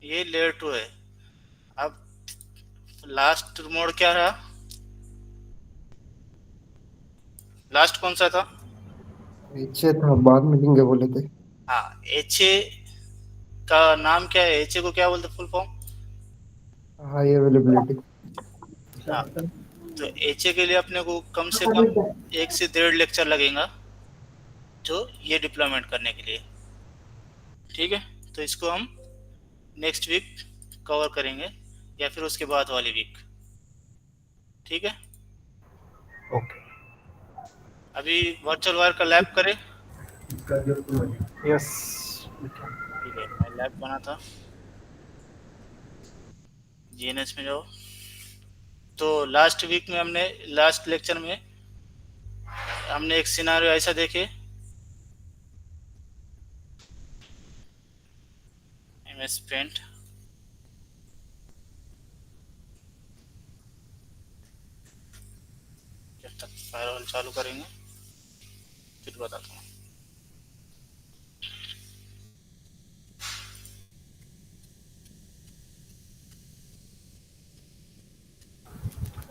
ये लेयर 2 है। अब लास्ट मोड क्या रहा? लास्ट कौन सा था? HA था, बाद में देंगे बोले थे। हाँ, HA का नाम क्या है? HA को क्या बोलते फुल फॉर्म? High availability. हाँ, तो HA के लिए अपने को कम से कम 1 से 1.5 लेक्चर लगेगा जो ये डिप्लॉयमेंट करने के लिए, ठीक है। तो इसको हम नेक्स्ट वीक कवर करेंगे या फिर उसके बाद वाली वीक, ठीक है। ओके, अभी वर्चुअल वायर का लैब करें। यस, ठीक है, मैं लैब बना था, GNS में जाओ। तो लास्ट वीक में हमने, लास्ट लेक्चर में हमने एक सिनारियो ऐसा देखे, MS पेंट, जब तक फायरवॉल चालू करेंगे फिर बताता हूँ।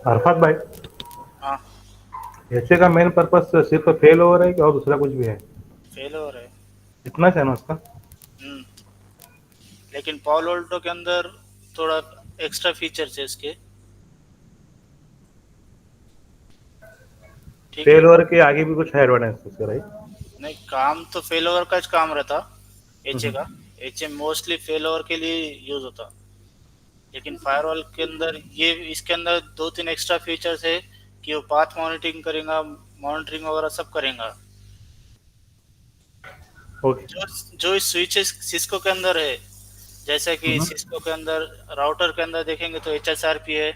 अरफात भाई, हाँ, HA का मेन पर्पस सिर्फ फेल ओवर है कि और दूसरा कुछ भी है? फेल हो रहा है। इतना है ना उसका? लेकिन पालो अल्टो के अंदर थोड़ा एक्स्ट्रा फीचर्स है इसके, ठीक है। फेल ओवर के आगे भी कुछ है एडवांटेज उसका, राइट? नहीं, काम तो फेल ओवर का काम रहता HA का। HA मोस्टली फेल ओवर के लिए यूज होता, लेकिन फायरवॉल के अंदर ये, इसके अंदर 2-3 एक्स्ट्रा फीचर्स है कि वो पाथ मॉनिटरिंग करेगा, मॉनिटरिंग वगैरह सब करेगा। ओके। जो इस स्विचेस सिस्को के अंदर है, जैसा कि सिस्को के अंदर राउटर के अंदर देखेंगे तो HSRP है,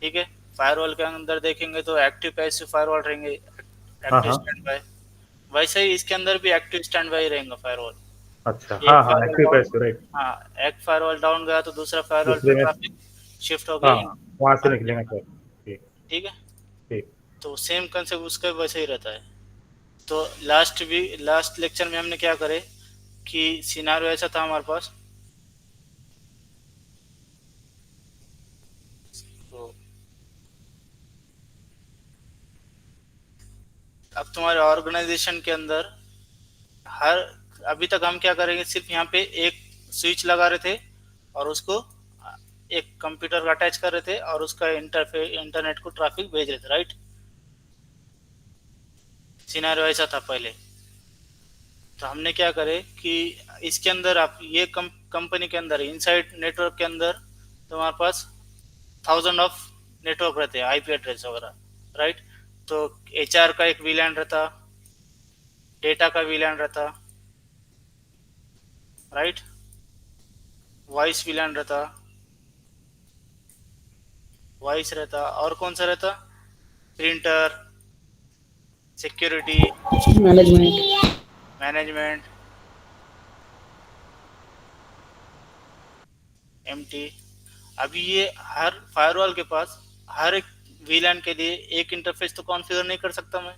ठीक है। फायरवॉल के अंदर देखेंगे तो एक्टिव पैसिव फायरवॉल रहेंगे, एक्टिव स्टैंड बाय। वैसे ही इसके अंदर भी एक्टिव स्टैंड बाय रहेगा फायरवॉल। अच्छा, हाँ हाँ, एक्टिव पैसिव, राइट। हाँ, एक फायरवॉल डाउन गया तो दूसरा फायरवॉल दूसरे पे में, ट्रैफिक शिफ्ट हो गई, हाँ, वहाँ से निकलेगा सर। ठीक, ठीक है। ठीक। तो सेम कंसेप्ट उसका वैसे ही रहता है। तो लास्ट लेक्चर में हमने क्या करे कि सिनारियो ऐसा था हमारे पास, तो अब तुम्हारे ऑर्गेनाइजेशन के अंदर हर, अभी तक हम क्या करेंगे, सिर्फ यहाँ पे एक स्विच लगा रहे थे और उसको एक कंप्यूटर का अटैच कर रहे थे और उसका इंटरनेट को ट्रैफिक भेज रहे थे, राइट। सिनेरियो ऐसा था पहले। तो हमने क्या करे कि इसके अंदर आप ये कंपनी के अंदर इनसाइड नेटवर्क के अंदर तुम्हारे पास 1000 ऑफ नेटवर्क रहते हैं, आईपी एड्रेस वगैरह, राइट। तो एचआर का एक वीलैन रहता, डेटा का वीलैन रहता, राइट, वॉइस वीलैन रहता, वॉइस रहता, और कौन सा रहता, printer, security, management. Management, MT. अभी ये हर फायरवॉल के पास हर एक वीलैन के लिए एक इंटरफेस तो कॉन्फ़िगर नहीं कर सकता मैं,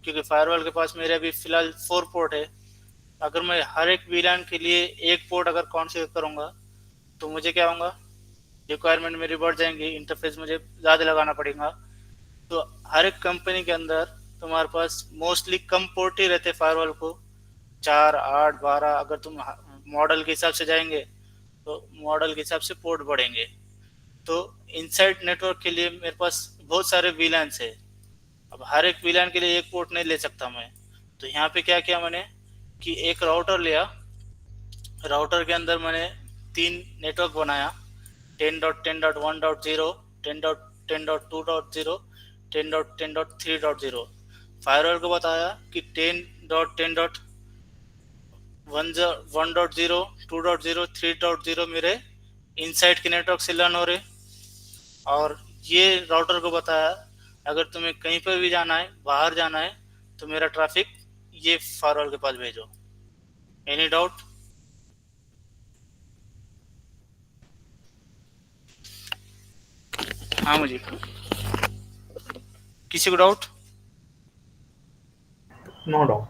क्योंकि फायरवॉल के पास मेरे अभी फिलहाल 4 पोर्ट है। अगर मैं हर एक वीलैन के लिए एक पोर्ट अगर कॉन्फ़िगर करूँगा तो मुझे क्या होगा, रिक्वायरमेंट मेरी बढ़ जाएंगी, इंटरफेस मुझे ज़्यादा लगाना पड़ेगा। तो हर एक कंपनी के अंदर तुम्हारे पास मोस्टली कम पोर्ट ही रहते फायरवॉल को, 4, 8, 12। अगर तुम मॉडल के हिसाब से जाएंगे तो मॉडल के हिसाब से पोर्ट बढ़ेंगे। तो इनसाइड नेटवर्क के लिए मेरे पास बहुत सारे वीलैन्स है। अब हर एक वीलैन के लिए एक पोर्ट नहीं ले सकता मैं। तो यहाँ पे क्या किया मैंने कि एक राउटर लिया, राउटर के अंदर मैंने 3 नेटवर्क बनाया, 10.10.1.0, 10.10.2.0, 10.10.3.0। फायरवॉल को बताया कि 10.10.1.0, 2.0, 3.0 मेरे इनसाइड के नेटवर्क से लर्न हो रहे, और ये राउटर को बताया अगर तुम्हें कहीं पर भी जाना है, बाहर जाना है, तो मेरा ट्रैफिक ये फायरवॉल के पास भेजो। Any doubt? हाँ मुझे किसी को डाउट? No doubt.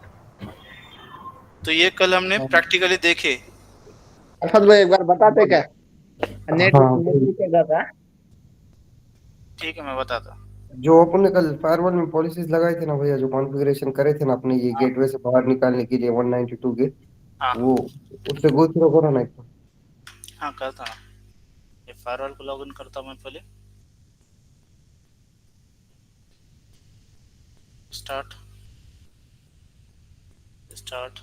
तो ये कल हमने प्रैक्टिकली देखे। अरफत भाई एक बार बताते क्या? नेट हाँ, नेट था। ठीक है मैं बताता। जो अपन ने कल फायरवॉल में पॉलिसीज लगाए थे ना भैया, जो कॉन्फ़िगरेशन करे थे ना अपने ये हाँ गेटवे से बाहर निकालने के लिए 192 के, हाँ वो उस पे गो थ्रू करो ना एक बार। हाँ करता हूँ। ये फायरवॉल को लॉगिन करता हूँ मैं पहले। Start start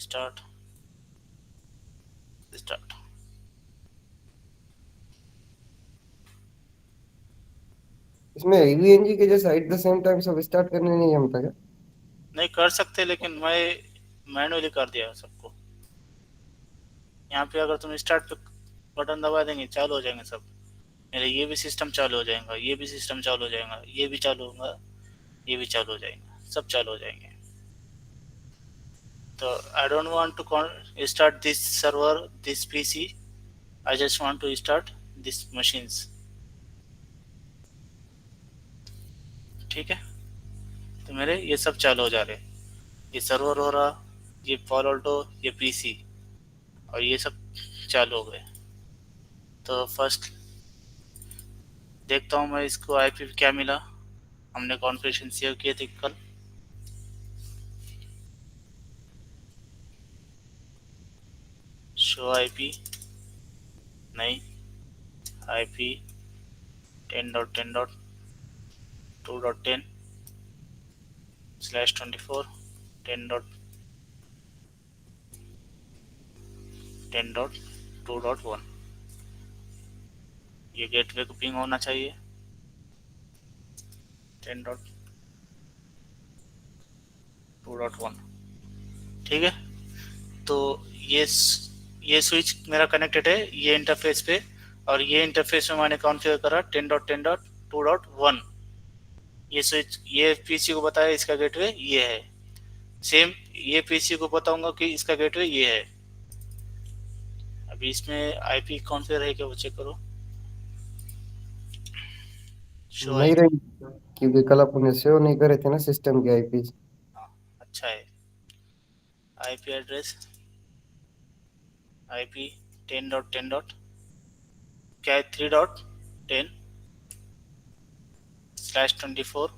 start start. इसमें यूएनजी के जैसा एट द सेम टाइम सब स्टार्ट करने नहीं जमता क्या? नहीं कर सकते, लेकिन मैं मैनुअली कर दिया सबको। यहाँ पे अगर तुम स्टार्ट पे बटन दबा देंगे चालू हो जाएंगे सब मेरे। ये भी सिस्टम चालू हो जाएगा, ये भी सिस्टम चालू हो जाएगा, ये भी चालू होगा, ये भी चालू हो जाएगा, सब चालू हो जाएंगे। तो I don't want to start this server, this PC, I just want to start this machines. ठीक है, तो मेरे ये सब चालू हो जा रहे, ये सर्वर हो रहा, ये पालो अल्टो, ये पीसी, और ये सब चालू हो गए। तो फर्स्ट देखता हूँ मैं इसको आईपी क्या मिला। हमने कॉन्फ़िगरेशन सेव किए थे कल। शो आईपी नहीं, आईपी 10.10.2.10 /24 10.10.2.1। ये गेटवे को पिंग होना चाहिए 10.2.1। ठीक है, तो ये स्विच मेरा कनेक्टेड है ये इंटरफेस पे, और ये इंटरफेस में मैंने कॉन्फ़िगर करा 10.10.2.1। ये स्विच ये पीसी को बताया इसका गेटवे ये है, सेम ये पीसी को बताऊंगा कि इसका गेटवे ये है। अभी इसमें आईपी कॉन्फ़िगर है क्या वो चेक करो। शो नहीं आईपी, रही, क्योंकि कल अपन सेव नहीं करे थे ना सिस्टम के आईपी। हाँ अच्छा है। IP address IP 10.10. क्या है 3.10/24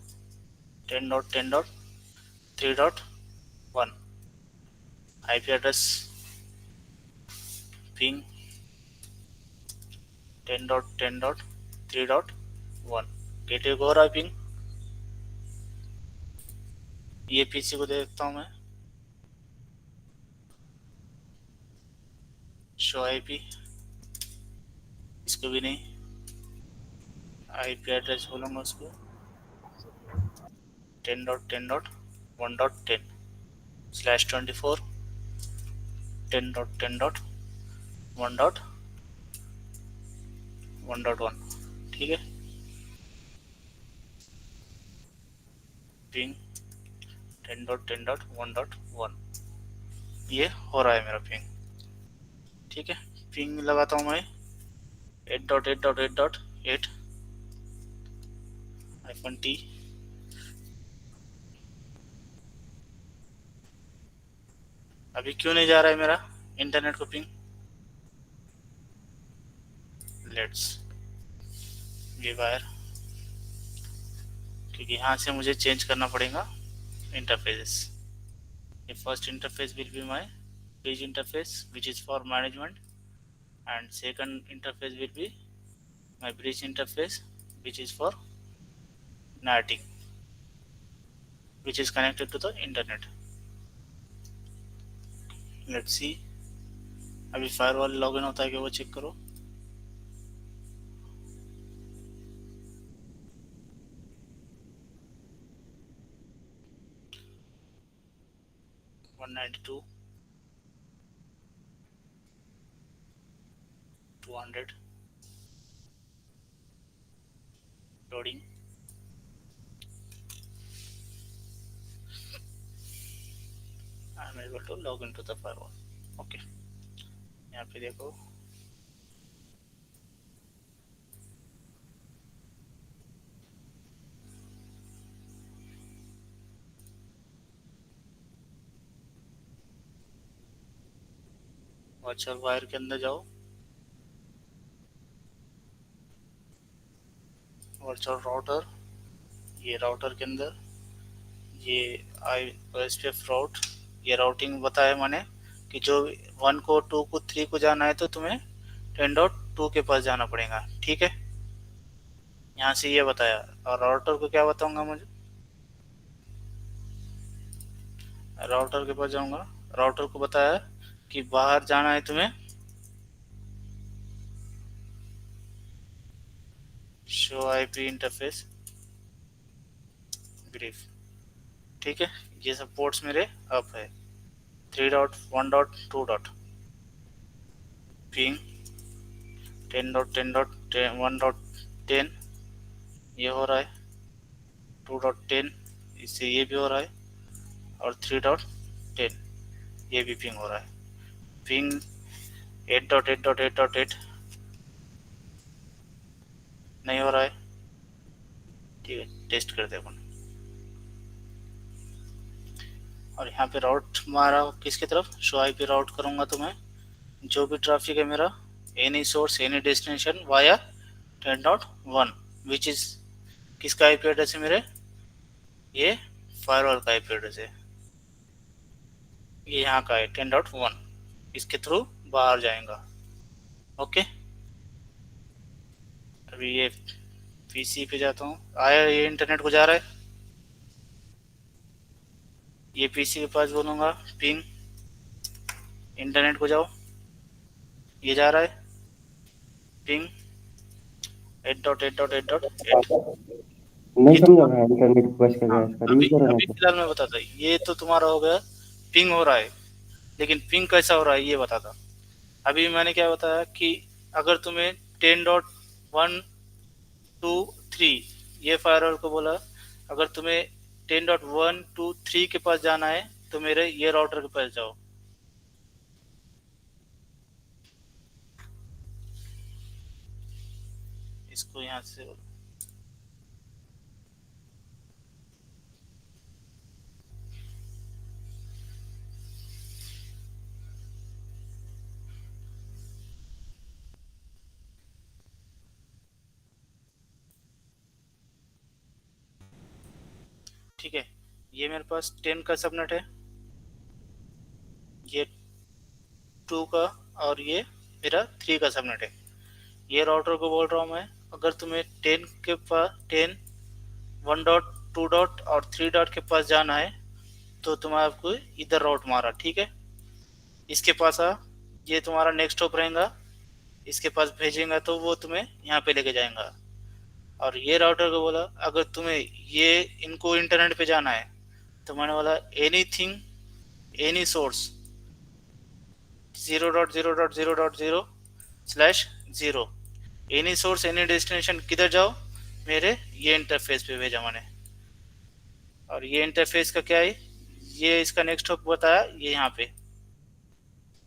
10.10.3.1। आईपी एड्रेस पिंग 10.10.3.1 गेटवे को हो रहा है पिंग। ये पीसी को देखता हूँ मैं, शो आईपी, इसको भी नहीं, आईपी एड्रेस बोलूँगा उसको 10.10.1.10/24 10.10.1.1, ठीक है। पिंग 10.10.1.1 ये हो रहा है मेरा पिंग, ठीक है। पिंग लगाता हूँ मैं 8.8.8.8-T। अभी क्यों नहीं जा रहा है मेरा इंटरनेट को पिंग? लेट्स गिव वायर, क्योंकि यहाँ से मुझे चेंज करना पड़ेगा interfaces. The first interface will be my bridge interface, which is for management, and second interface will be my bridge interface, which is for NATing, which is connected to the internet. Let's see, अभी firewall login होता है कि वो check करो। One 200 loading, I am able to log into the firewall। Okay, यहाँ पे देखो virtual wire के अंदर जाओ, वर्चुअल राउटर, ये राउटर के अंदर ये OSPF राउट, ये राउटिंग बताया मैंने कि जो 1 को 2 को 3 को जाना है तो तुम्हें 10.2 के पास जाना पड़ेगा, ठीक है। यहाँ से ये बताया, और राउटर को क्या बताऊंगा मुझे, राउटर के पास जाऊंगा, राउटर को बताया कि बाहर जाना है तुम्हें शो आईपी इंटरफेस ब्रीफ, ठीक है। ये सब पोर्ट्स मेरे अप है 3.1.2. पिंग 10.10.1.10 ये हो रहा है, 2.10 इससे ये भी हो रहा है, और 3.10 ये भी पिंग हो रहा है। पिंग 8.8.8.8 नहीं हो रहा है, ठीक है, टेस्ट करते हैं अपन। और यहाँ पे राउट मारा किसकी तरफ, शो आईपी राउट करूँगा तो मैं जो भी ट्रैफिक है मेरा any source any destination via 10.1 which is किसका आईपी एड्रेस है मेरे, ये फायरवॉल का आईपी एड्रेस है, ये यहाँ का है 10.1, इसके थ्रू बाहर जाएगा। ओके, अभी ये पीसी पे जाता हूँ, आया ये इंटरनेट को जा रहा है, ये पीसी के पास बोलूँगा पिंग इंटरनेट को जाओ, ये जा रहा है पिंग 8.8.8.8। नहीं समझा मैं इंटरनेट बस कर रहा है इसका अभी यूज कर रहा अभी है। फिलहाल मैं बताता, ये तो तुम्हारा हो गया पिंग हो रहा है, लेकिन पिंग कैसा हो रहा है ये बताता। अभी मैंने क्या बताया कि अगर तुम्हें 10.123 ये फायरवॉल को बोला, अगर तुम्हें 10.123 के पास जाना है तो मेरे ये राउटर के पास जाओ, इसको यहाँ से ठीक है। ये मेरे पास 10 का सबनेट है, ये 2 का, और ये मेरा 3 का सबनेट है। ये राउटर को बोल रहा हूँ मैं, अगर तुम्हें 10 के पास 10 1 डॉट 2 डॉट और 3 डॉट के पास जाना है तो तुम्हारा आपको इधर राउट मारा, ठीक है। इसके पास ये तुम्हारा नेक्स्ट हॉप रहेगा, इसके पास भेजेंगे तो वो तुम्हें यहाँ पे लेके जाएगा। और ये राउटर को बोला अगर तुम्हें ये इनको इंटरनेट पे जाना है तो मैंने बोला anything any source 0.0.0.0/0 any source any destination किधर जाओ, मेरे ये इंटरफेस पे भेजा मैंने। और ये इंटरफेस का क्या है, ये इसका नेक्स्ट हॉप बताया ये यहाँ पे।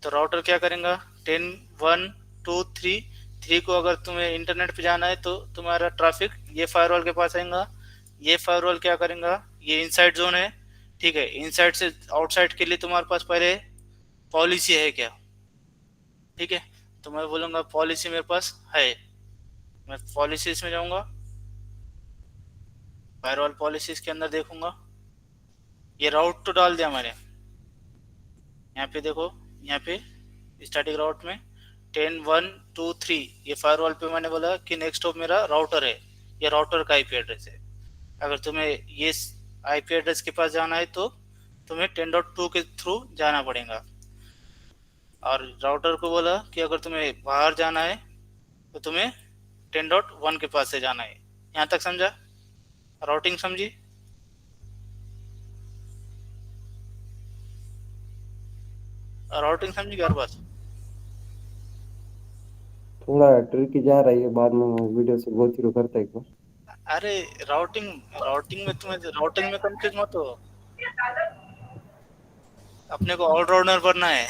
तो राउटर क्या करेगा 10 1 2 3 को अगर तुम्हें इंटरनेट पे जाना है तो तुम्हारा ट्रैफिक ये फायरवॉल के पास आएगा। ये फायरवॉल क्या करेगा, ये इनसाइड जोन है, ठीक है। इनसाइड से आउटसाइड के लिए तुम्हारे पास पहले पॉलिसी है क्या, ठीक है। तो मैं बोलूँगा पॉलिसी मेरे पास है, मैं पॉलिसीज में जाऊँगा, फायरवॉल पॉलिसीज के अंदर देखूंगा। ये राउट तो डाल दिया मैंने, यहाँ पे देखो, यहाँ पे स्टैटिक राउट में 10 1 2 3 ये फायरवॉल पे मैंने बोला कि नेक्स्ट हॉप मेरा राउटर है, ये राउटर का आईपी एड्रेस है। अगर तुम्हें ये आईपी एड्रेस के पास जाना है तो तुम्हें 10.2 के थ्रू जाना पड़ेगा। और राउटर को बोला कि अगर तुम्हें बाहर जाना है तो तुम्हें 10.1 के पास से जाना है। यहाँ तक समझा, राउटिंग समझी? राउटिंग समझी हर बात? थोड़ा ट्रिकी जा रही है, बाद में मैं वीडियो से गो थ्रू करता एक बार। अरे राउटिंग में तुम्हें राउटिंग में कंफ्यूज मत हो, अपने को ऑलराउंडर बनना है।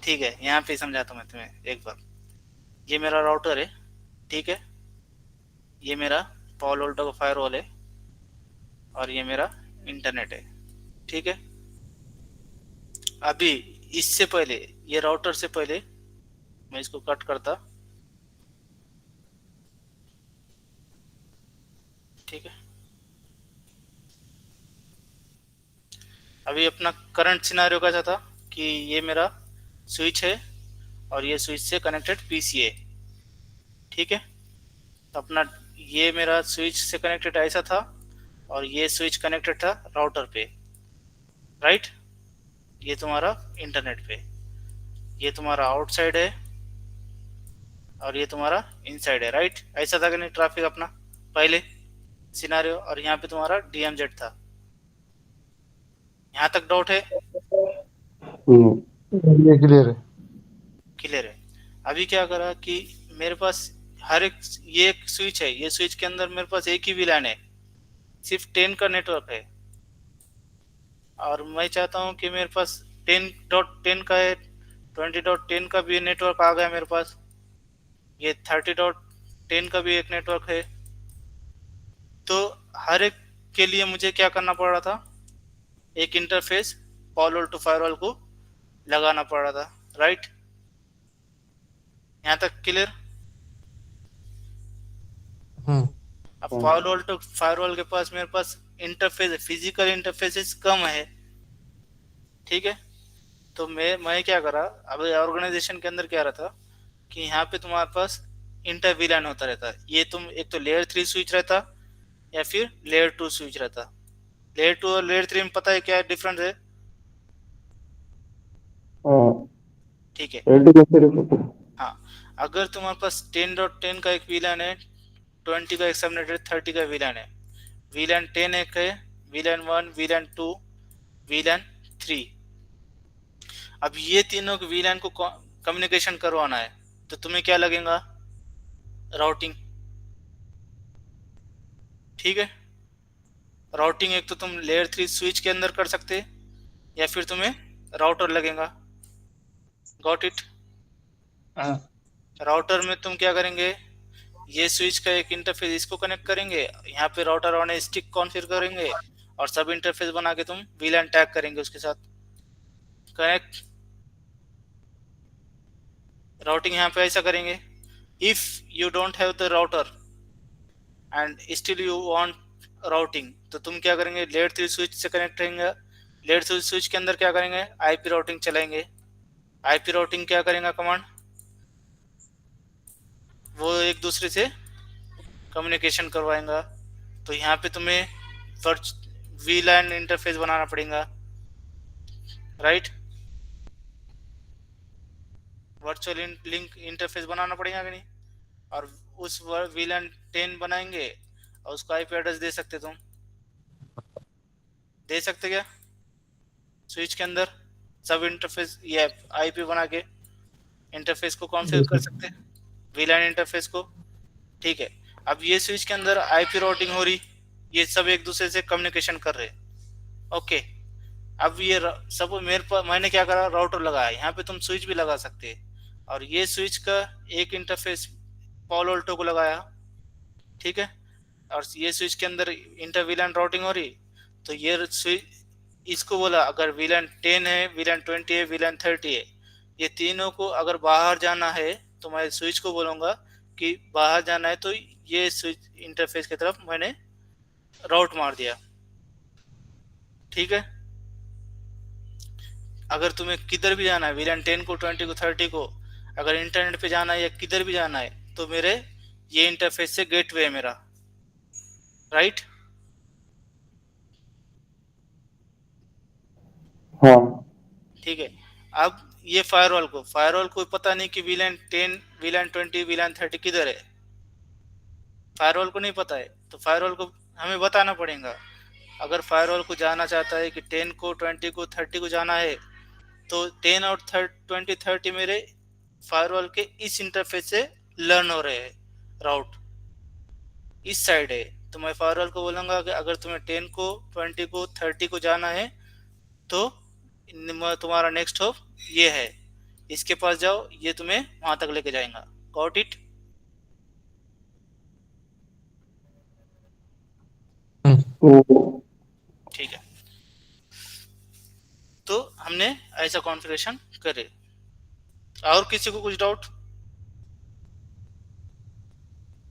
ठीक है, यहाँ पे समझाता मैं तुम्हें एक बार। ये मेरा राउटर है, ठीक है, ये मेरा पालो अल्टो का फायरवॉल है और ये मेरा इंटरनेट है, ठीक है। अभी इससे पहले ये राउटर से पहले मैं इसको कट करता, ठीक है। अभी अपना करंट सिनेरियो कैसा था कि ये मेरा स्विच है और ये स्विच से कनेक्टेड पीसी है, ठीक है। तो अपना ये मेरा स्विच से कनेक्टेड ऐसा था और ये स्विच कनेक्टेड था राउटर पे, राइट। ये तुम्हारा इंटरनेट पे, ये तुम्हारा आउटसाइड है और ये तुम्हारा इनसाइड है, राइट। ऐसा था कि नहीं ट्रैफिक अपना पहले सिनेरियो। और यहाँ पे तुम्हारा डीएमजेड था। यहाँ तक डाउट है? क्लियर है। अभी क्या करा कि मेरे पास हर एक ये एक स्विच है, ये स्विच के अंदर मेरे पास एक ही VLAN है, सिर्फ 10 का नेटवर्क है। और मैं चाहता हूँ कि मेरे पास 10.10 का है, 20.10 का भी नेटवर्क आ गया मेरे पास, ये 30.10 का भी एक नेटवर्क है। तो हर एक के लिए मुझे क्या करना पड़ रहा था, एक इंटरफेस पालो अल्टो फायरवॉल को लगाना पड़ रहा था, राइट। यहाँ तक क्लियर? अब पालो अल्टो फायरवॉल के पास मेरे पास इंटरफेस, फिजिकल इंटरफेसेस कम है, ठीक है। तो मैं क्या करा, अब ऑर्गेनाइजेशन के अंदर क्या रहा था कि यहाँ पे तुम्हारे पास इंटर VLAN होता रहता। ये तुम एक तो लेयर 3 स्विच रहता या फिर लेयर 2 स्विच रहता। लेयर 2 और लेयर 3 में पता है क्या डिफरेंस है? ठीक है। हाँ, अगर तुम्हारे पास 10.10 का एक VLAN है, 20 का एक सबनेट है, 30 का VLAन है। VLAN 10 एक है, VLAN 1, VLAN 2, VLAN 3। अब ये तीनों के VLAN को कम्युनिकेशन करवाना है तो तुम्हें क्या लगेगा, राउटिंग, ठीक है। राउटिंग एक तो तुम लेयर 3 स्विच के अंदर कर सकते या फिर तुम्हें राउटर लगेगा। Got it? राउटर में तुम क्या करेंगे, ये स्विच का एक इंटरफेस इसको कनेक्ट करेंगे, यहाँ पे राउटर ऑन स्टिक कॉन्फ़िगर करेंगे और सब इंटरफेस बना के तुम VLAN टैग करेंगे उसके साथ, कनेक्ट। राउटिंग यहाँ पे ऐसा करेंगे, if you don't have the router and still you want routing, तो तुम क्या करेंगे, लेयर 3 स्विच से कनेक्ट रहेंगे। लेयर 3 स्विच के अंदर क्या करेंगे, IP राउटिंग चलाएंगे, आईपी राउटिंग क्या करेगा कमांड, वो एक दूसरे से कम्युनिकेशन करवाएगा। तो यहाँ पे तुम्हें वीलैन इंटरफेस बनाना पड़ेगा, राइट। वर्चुअल लिंक इंटरफेस बनाना पड़ेगा कि नहीं, और उस वीलैन 10 बनाएंगे और उसको आईपी एड्रेस दे सकते, तुम दे सकते क्या स्विच के अंदर सब इंटरफेस ये आईपी बना के इंटरफेस को कॉन्फ़िगर कर सकते हैं, वीलैन इंटरफेस को। ठीक है, अब ये स्विच के अंदर आईपी राउटिंग हो रही, ये सब एक दूसरे से कम्युनिकेशन कर रहे। ओके, अब ये सब मेरे पर मैंने क्या करा, राउटर लगाया, यहाँ पे तुम स्विच भी लगा सकते हैं। और ये स्विच का एक इंटरफेस पॉलो अल्टो को लगाया, ठीक है, और ये स्विच के अंदर इंटर वीलैन राउटिंग हो रही। तो ये स्विच इसको बोला अगर वीलैन 10 है, वीलैन 20 है, वीलैन 30 है, ये तीनों को अगर बाहर जाना है तो मैं स्विच को बोलूँगा कि बाहर जाना है, तो ये स्विच इंटरफेस की तरफ मैंने राउट मार दिया। ठीक है, अगर तुम्हें किधर भी जाना है, वीलैन 10 को, 20 को, 30 को, अगर इंटरनेट पे जाना है या किधर भी जाना है, तो मेरे ये इंटरफेस से गेटवे है मेरा, राइट। हाँ ठीक है, अब ये फायरवॉल को पता नहीं कि वीलैन 10, वीलैन 20, वीलैन 30 किधर है, फायरवॉल को नहीं पता है, तो फायरवॉल को हमें बताना पड़ेगा। अगर फायरवॉल को जाना चाहता है कि 10 को, 20 को, 30 को जाना है, तो 10 और 20, 30 मेरे फायरवॉल के इस इंटरफेस से लर्न हो रहे हैं, राउट इस साइड है। तो मैं फायरवॉल को बोलूँगा कि अगर तुम्हें 10 को, 20 को, 30 को जाना है, तो तुम्हारा नेक्स्ट होप ये है, इसके पास जाओ, ये तुम्हें वहां तक लेके जाएगा। Got it? ठीक है, तो हमने ऐसा कॉन्फ़िगरेशन करे। और किसी को कुछ डाउट?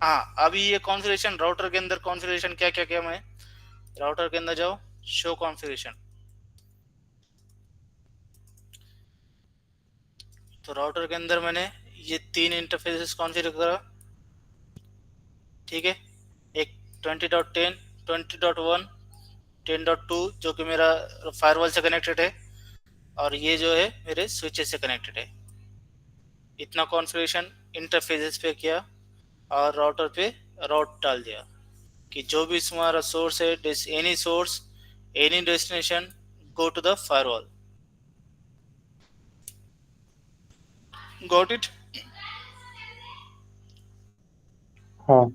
हाँ, अभी ये कॉन्फ़िगरेशन राउटर के अंदर कॉन्फ़िगरेशन क्या क्या किया मैं, राउटर के अंदर जाओ, शो कॉन्फ़िगरेशन। तो राउटर के अंदर मैंने ये 3 इंटरफेसेस कॉन्फ़िगर करा, ठीक है, एक 20.10, 20.1, 10.2 जो कि मेरा फायरवॉल से कनेक्टेड है, और ये जो है मेरे स्विचेस से कनेक्टेड है। इतना कॉन्फ़िगरेशन इंटरफेसेस पे किया और राउटर पे राउट डाल दिया कि जो भी तुम्हारा सोर्स है, any source, any destination, go to the firewall. Got it? हाँ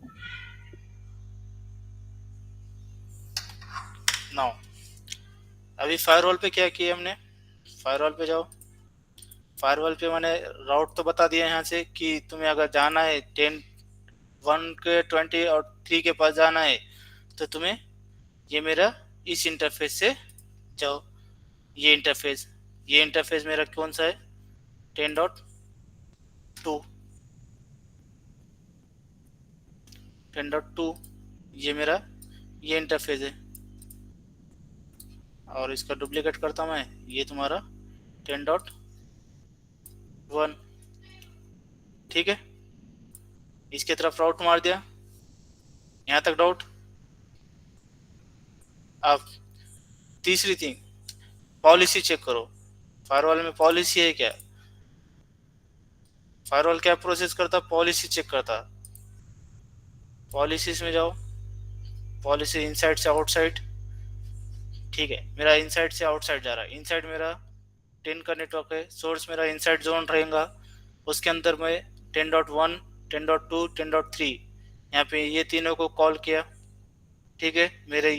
नाउ अभी फायरवॉल पे क्या किया हमने, फायरवॉल पे जाओ, फायरवॉल पे मैंने राउट तो बता दिया यहाँ से कि तुम्हें अगर जाना है 10, 1 के 20 और 3 के पास जाना है, तो तुम्हें ये मेरा इस इंटरफेस से जाओ। ये इंटरफेस मेरा कौन सा है, 10.2, 10.2 ये मेरा ये इंटरफेस है, और इसका डुप्लीकेट करता मैं, ये तुम्हारा 10.1। ठीक है, इसके तरफ राउट मार दिया, यहाँ तक डाउट? अब तीसरी थिंग, पॉलिसी चेक करो। फायरवॉल में पॉलिसी है क्या, फायरवॉल क्या प्रोसेस करता, पॉलिसी चेक करता। पॉलिसीज में जाओ, पॉलिसी इनसाइड से आउटसाइड, ठीक है, मेरा इनसाइड से आउटसाइड जा रहा है। इनसाइड मेरा 10 का नेटवर्क है, सोर्स मेरा इनसाइड जोन रहेगा, उसके अंदर मैं 10.1, 10.2, 10.3 यहाँ पे ये तीनों को कॉल किया। ठीक है, मेरे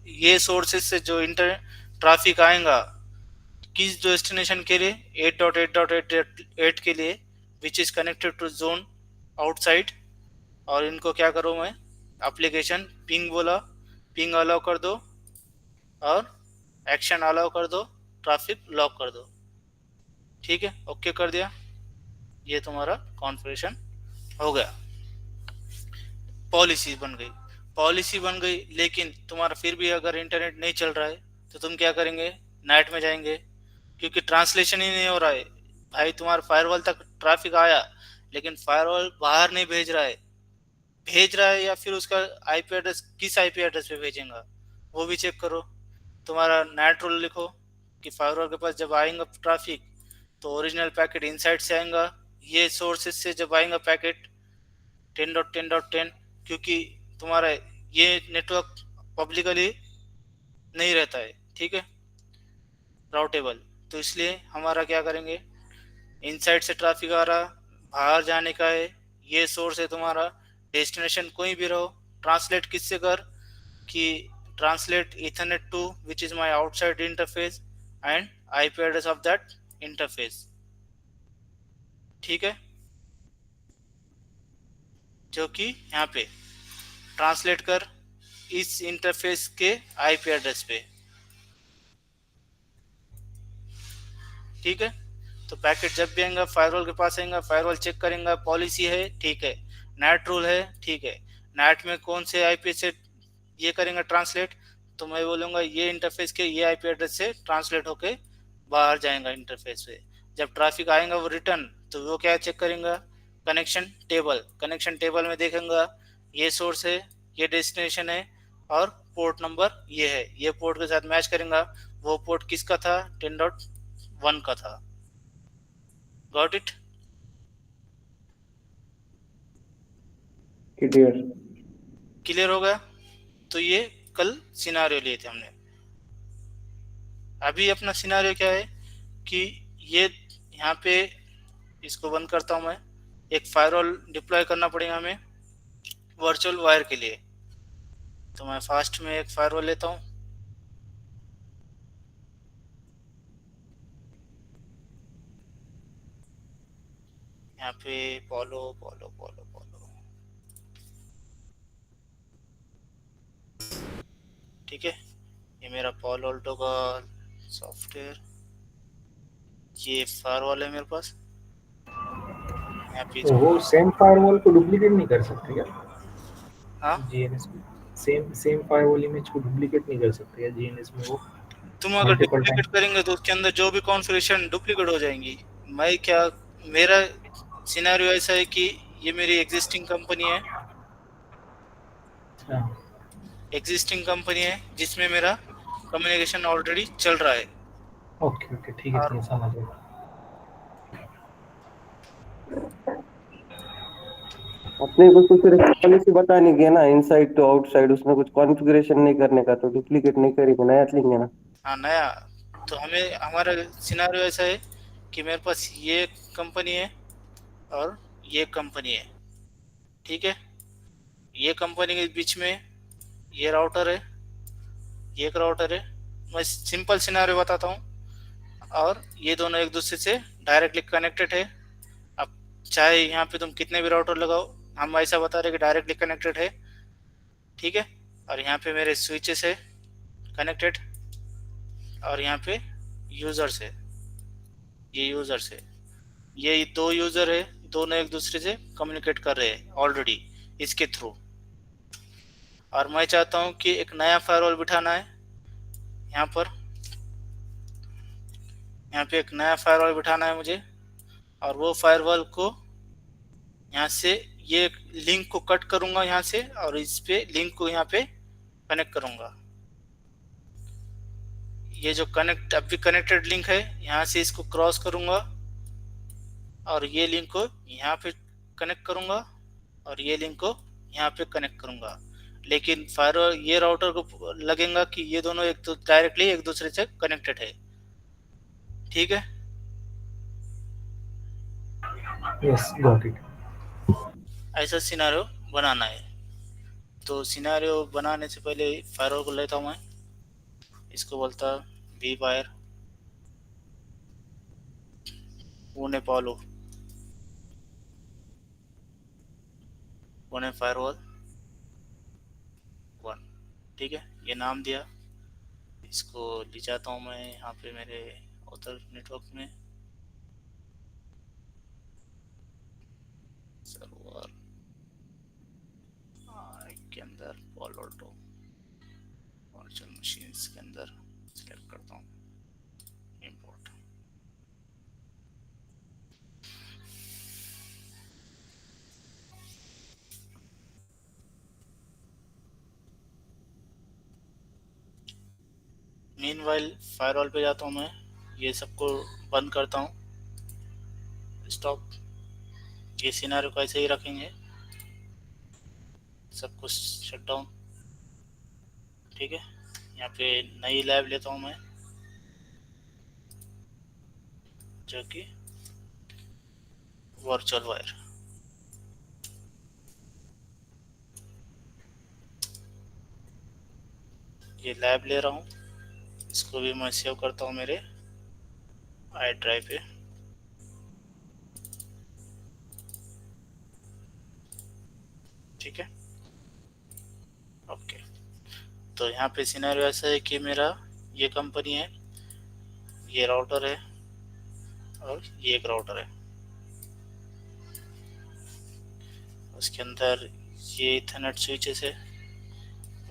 ये सोर्सेज से जो इंटर ट्रैफिक आएगा किस डेस्टिनेशन के लिए, 8.8.8 के लिए, which is connected to zone outside, और इनको क्या करूँ मैं, एप्लीकेशन पिंग बोला, पिंग अलाउ कर दो और एक्शन अलाउ कर दो, ट्रैफिक लॉक कर दो। ठीक है, ओके कर दिया, ये तुम्हारा कॉन्फ़िगरेशन हो गया, पॉलिसी बन गई। लेकिन तुम्हारा फिर भी अगर इंटरनेट नहीं चल रहा है, तो तुम क्या करेंगे, नाइट में जाएंगे, क्योंकि ट्रांसलेशन ही नहीं हो रहा है। भाई तुम्हारा फायरवॉल तक ट्रैफिक आया, लेकिन फायरवॉल बाहर नहीं भेज रहा है या फिर उसका आईपी एड्रेस किस आईपी एड्रेस पे भेजेगा वो भी चेक करो। तुम्हारा नेट रूल लिखो कि फायरवॉल के पास जब आएगा ट्रैफिक तो ओरिजिनल पैकेट इनसाइड से आएगा, ये सोर्सेज से जब आएगा पैकेट 10.10.10, क्योंकि तुम्हारा ये नेटवर्क पब्लिकली नहीं रहता है, ठीक है, राउटेबल। तो इसलिए हमारा क्या करेंगे, इनसाइड से ट्रैफिक आ रहा, बाहर जाने का है, ये सोर्स है तुम्हारा, डेस्टिनेशन कोई भी रहो, ट्रांसलेट किससे कर कि translate ethernet two which is my outside interface and IP address of that interface, ठीक है, जो कि यहाँ पे ट्रांसलेट कर इस इंटरफेस के आईपी एड्रेस पे, ठीक है। तो पैकेट जब भी आएगा फायरवॉल के पास आएगा, फायरवॉल चेक करेंगे, पॉलिसी है, ठीक है, नेट रूल है, ठीक है, नेट में कौन से आईपी से ये करेंगे ट्रांसलेट, तो मैं बोलूँगा ये इंटरफेस के ये आईपी एड्रेस से ट्रांसलेट होके बाहर जाएगा इंटरफेस पे। जब ट्रैफिक आएगा वो रिटर्न, तो वो क्या चेक करेंगे, कनेक्शन टेबल में देखेंगे ये सोर्स है, ये डेस्टिनेशन है और पोर्ट नंबर ये है, ये पोर्ट के साथ मैच करेंगे, वो पोर्ट किसका था, 10.1 का था। Got it? क्लियर हो गया? तो ये कल सिनारियो लिए थे हमने। अभी अपना सिनारियो क्या है कि ये यहाँ पे इसको बंद करता हूँ मैं, एक फायरवॉल डिप्लॉय करना पड़ेगा हमें वर्चुअल वायर के लिए। तो मैं फास्ट में एक फायरवॉल लेता हूँ, यहाँ पे पोलो पोलो पोलो पोलो, ठीक है, ये मेरा पोलो अल्टो का सॉफ्टवेयर, ये फायरवॉल है मेरे पास यहाँ पे। तो वो सेम फायरवॉल को डुप्लीकेट नहीं कर सकते क्या? हाँ, जीएनएस में सेम फायरवॉल इमेज को डुप्लीकेट नहीं कर सकते क्या जीएनएस में? वो तुम अगर मल्टीपल डुप्लीकेट टाइम करेंगे तो उसके अंदर जो भी कॉन्फ़िगरेशन डुप्लीकेट हो जाएंगी। मैं क्या, मेरा सिनेरियो ऐसा है कि ये मेरी एग्जिस्टिंग कंपनी है जिसमें मेरा कम्युनिकेशन ऑलरेडी चल रहा है। ओके ओके ठीक है, और ठीक है, समझ गया। अपने को तो सिर्फ पॉलिसी बतानी है ना, इनसाइड टू आउटसाइड, उसमें कुछ कॉन्फ़िगरेशन नहीं करने का, तो डुप्लीकेट नहीं करेंगे, नया लिखेंगे ना। हाँ नया, तो हमें हमारा सिनेरियो ऐसा है कि मेरे पास ये कंपनी है और ये कंपनी है, ठीक है, ये कंपनी के बीच में ये राउटर है, ये एक राउटर है, मैं सिंपल सिनेरियो बताता हूँ, और ये दोनों एक दूसरे से डायरेक्टली कनेक्टेड है। अब चाहे यहाँ पे तुम कितने भी राउटर लगाओ, हम ऐसा बता रहे कि डायरेक्टली कनेक्टेड है, ठीक है। और यहाँ पे मेरे स्विचेस है कनेक्टेड, और यहाँ पे यूजर्स है, ये यूजर्स है, ये दो यूजर है, दोनों एक दूसरे से कम्युनिकेट कर रहे हैं ऑलरेडी इसके थ्रू। और मैं चाहता हूँ कि एक नया फायरवॉल बिठाना है यहाँ पर, यहाँ पे एक नया फायरवॉल बिठाना है मुझे, और वो फायरवॉल को यहाँ से ये लिंक को कट करूँगा यहाँ से, और इस पे लिंक को यहाँ पे कनेक्ट करूँगा। ये जो अभी कनेक्टेड लिंक है यहाँ से इसको क्रॉस करूँगा, और ये लिंक को यहाँ पे कनेक्ट करूँगा, और ये लिंक को यहाँ पे कनेक्ट करूँगा। लेकिन फायरवॉल ये राउटर को लगेगा कि ये दोनों एक तो डायरेक्टली एक दूसरे से कनेक्टेड है, ठीक है। Yes got it. ऐसा सिनेरियो बनाना है। तो सिनेरियो बनाने से पहले फायरवॉल को लेता हूँ मैं, इसको बोलता V wire Pune Palo Pune firewall 1, ठीक है, ये नाम दिया। इसको ले जाता हूँ मैं यहाँ पे मेरे उधर नेटवर्क में, सर्वर के अंदर पोलो अल्टो वर्चुअल मशीन्स के अंदर सेलेक्ट करता हूँ, इंपोर्ट, मीनवाइल फायरवॉल पे जाता हूँ मैं, ये सबको बंद करता हूँ, स्टॉप। ये सिनेरियो को ऐसे ही रखेंगे, सब कुछ शट डाउन। ठीक है, यहाँ पे नई लैब लेता हूँ मैं, जो कि वर्चुअल वायर। ये लैब ले रहा हूँ, इसको भी मैं सेव करता हूँ मेरे आई ड्राइव पे। ठीक है, ओके। तो यहाँ पे सिनेरियो ऐसा है कि मेरा ये कंपनी है, ये राउटर है और ये एक राउटर है, उसके अंदर ये इथरनेट स्विचेस है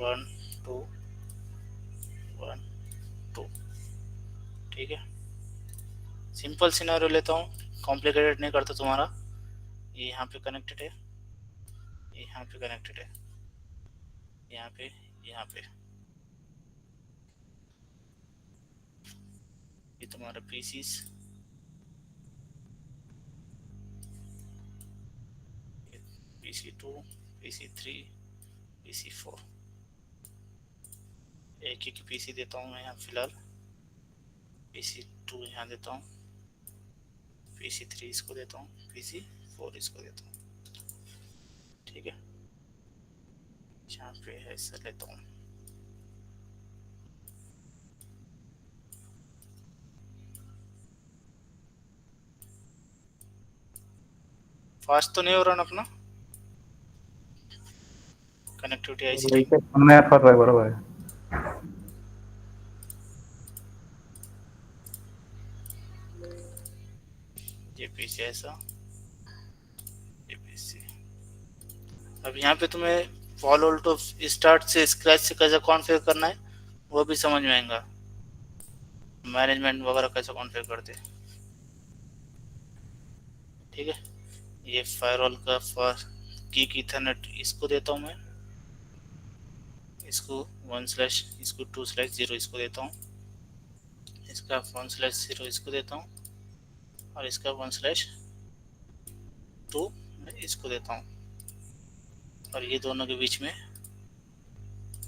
1 2 1 2। ठीक है, सिंपल सिनेरियो लेता हूँ, कॉम्प्लिकेटेड नहीं करता तुम्हारा। ये यहाँ पे कनेक्टेड है, ये यहाँ पे कनेक्टेड है, यहाँ पे, यहाँ पे। ये तुम्हारा पीसीस, PC2, PC3, PC4। एक ही पीसी देता हूँ मैं यहाँ फिलहाल। PC2 यहाँ देता हूँ, PC3 इसको देता हूँ, PC4 इसको देता हूँ। ठीक है, यहाँ पे है ऐसा लेता हूँ। फास्ट तो नहीं हो रहा ना अपना कनेक्टिविटी आईसी? नहीं कर रहा है, बराबर है। ये पीसी ऐसा, ये पीसी। अब यहाँ पे तुम्हें फॉल ऑल्टो स्टार्ट से स्क्रैच से कैसे कॉन्फ़िगर करना है वो भी समझ में आएगा, मैनेजमेंट वगैरह कैसे कॉन्फ़िगर करते हैं। ठीक है, ये फायरवॉल का गीक ईथरनेट इसको देता हूँ मैं, इसको 1/ इसको 2/0 इसको देता हूँ, इसका 1/0 इसको देता हूँ, और इसका 1/2 इसको देता हूँ, और ये दोनों के बीच में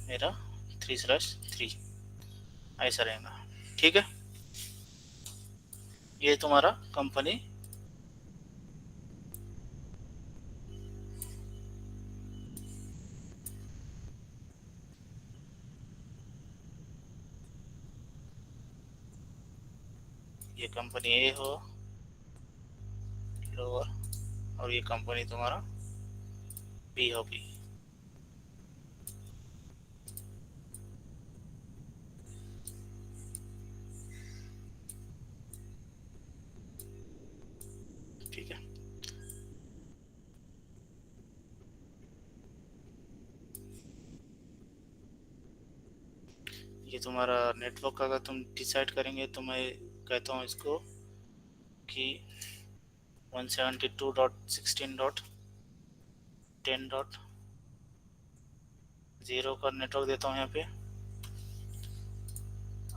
मेरा 3/3 ऐसा रहेगा। ठीक है, ये तुम्हारा कंपनी ये कंपनी ए हो लोअर, और ये कंपनी तुम्हारा बी होगी। ठीक है, ये तुम्हारा नेटवर्क का अगर तुम डिसाइड करेंगे तो मैं कहता हूँ इसको कि 172.16.10.0 का नेटवर्क देता हूँ यहाँ पे,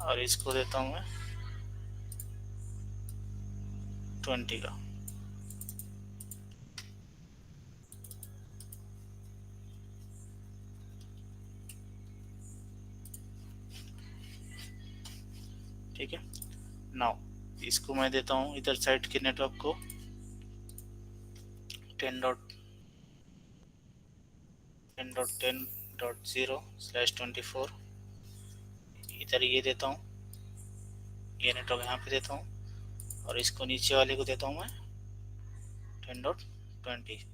और इसको देता हूँ मैं 20 का। ठीक है, नाउ इसको मैं देता हूँ इधर साइड के नेटवर्क को 10.10.0/24। इधर ये देता हूँ, ये नेटवर्क यहाँ पे देता हूँ, और इसको नीचे वाले को देता हूँ मैं 10.20।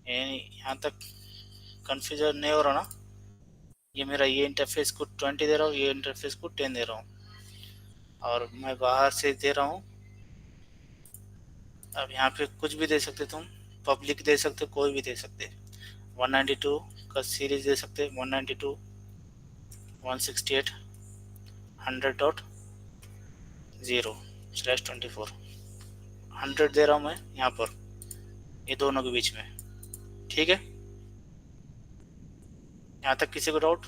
यहाँ तक कन्फ्यूजन नहीं हो रहा ना? ये मेरा ये इंटरफेस को 20 दे रहा हूँ, ये इंटरफेस को 10 दे रहा हूँ, और मैं बाहर से दे रहा हूँ। अब यहाँ पे कुछ भी दे सकते तुम, पब्लिक दे सकते, कोई भी दे सकते, 192 का सीरीज दे सकते, 192 168 100.0/24 100 दे रहा हूँ मैं यहाँ पर, ये दोनों के बीच में। ठीक है, यहाँ तक किसी को डाउट?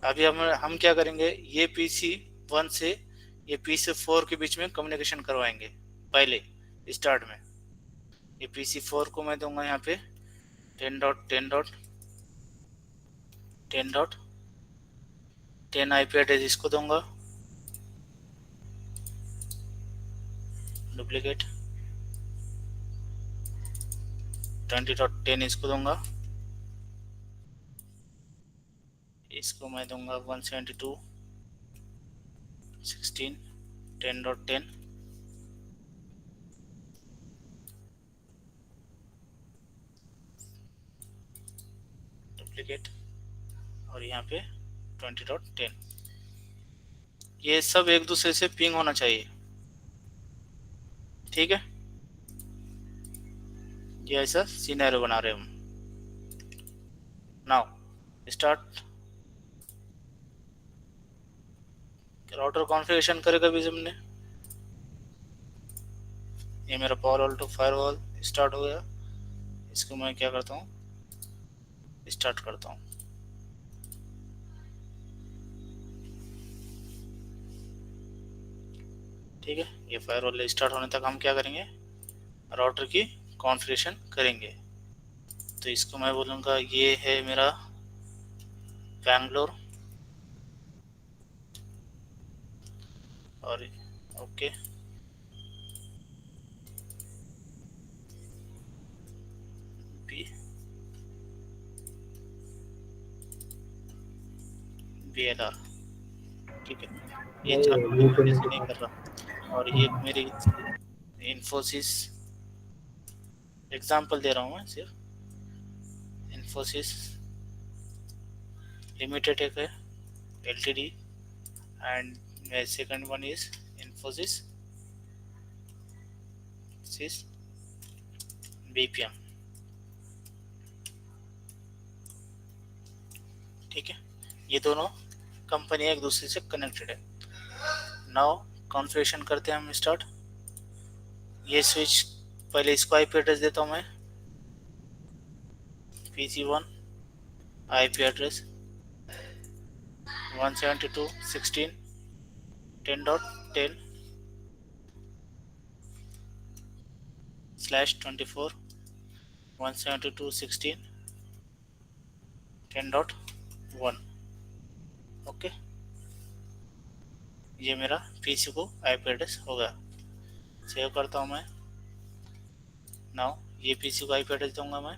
अभी हम क्या करेंगे, ये PC1 से ये PC4 के बीच में कम्युनिकेशन करवाएंगे पहले स्टार्ट में। ये PC4 को मैं दूंगा यहाँ पे 10.10.10.10 IP एड्रेस इसको दूंगा, डुप्लीकेट 20.10 इसको दूंगा, इसको मैं दूंगा 172.16.10.10 डुप्लीकेट और यहाँ पे 20.10। ये सब एक दूसरे से पिंग होना चाहिए, ठीक है। ये ऐसा सिनेरियो बना रहे हम। नाउ स्टार्ट राउटर कॉन्फ़िगरेशन करेगा भी हमने। ये मेरा पावरवॉल टू फायरवॉल स्टार्ट हो गया। इसको मैं क्या करता हूँ, स्टार्ट करता हूँ। ठीक है, ये फायरवॉल स्टार्ट होने तक हम क्या करेंगे, राउटर की कॉन्फ़िगरेशन करेंगे। तो इसको मैं बोलूँगा ये है मेरा बैंगलोर और ओके BLR, ठीक है। ये चालू नहीं कर रहा। और ये मेरी इन्फोसिस एग्जांपल दे रहा हूँ मैं सिर्फ। इन्फोसिस लिमिटेड एक है LTD and second one is Infosys BPM, ठीक है। ये दोनों कंपनी एक दूसरे से कनेक्टेड है। नाउ कॉन्फ़िगरेशन करते हैं हम स्टार्ट। ये स्विच पहले इसको IP एड्रेस देता हूँ मैं, PC1 IP एड्रेस 172.16.10/24 172.16.10.1 ओके। ये मेरा PC को IP एड्रेस होगा। सेव करता हूँ मैं। नाउ ये PC को IP एड्रेस दूंगा मैं,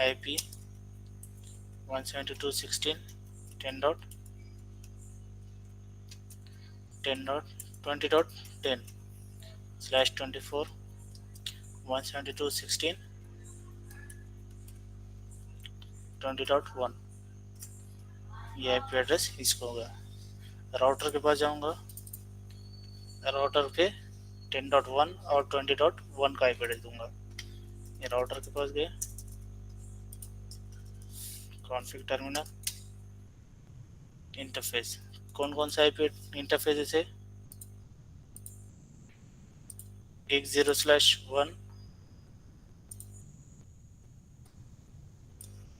IP 172.16.10.20.10/24 172.16.20.1 ये IP एड्रेस इसको होगा। राउटर के पास जाऊंगा, राउटर पे 10.1 और 20.1 का IP एड्रेस दूंगा। ये राउटर के पास गए, कॉन्फ़िग टर्मिनल इंटरफेस, कौन कौन सा IP इंटरफेस है, 10/1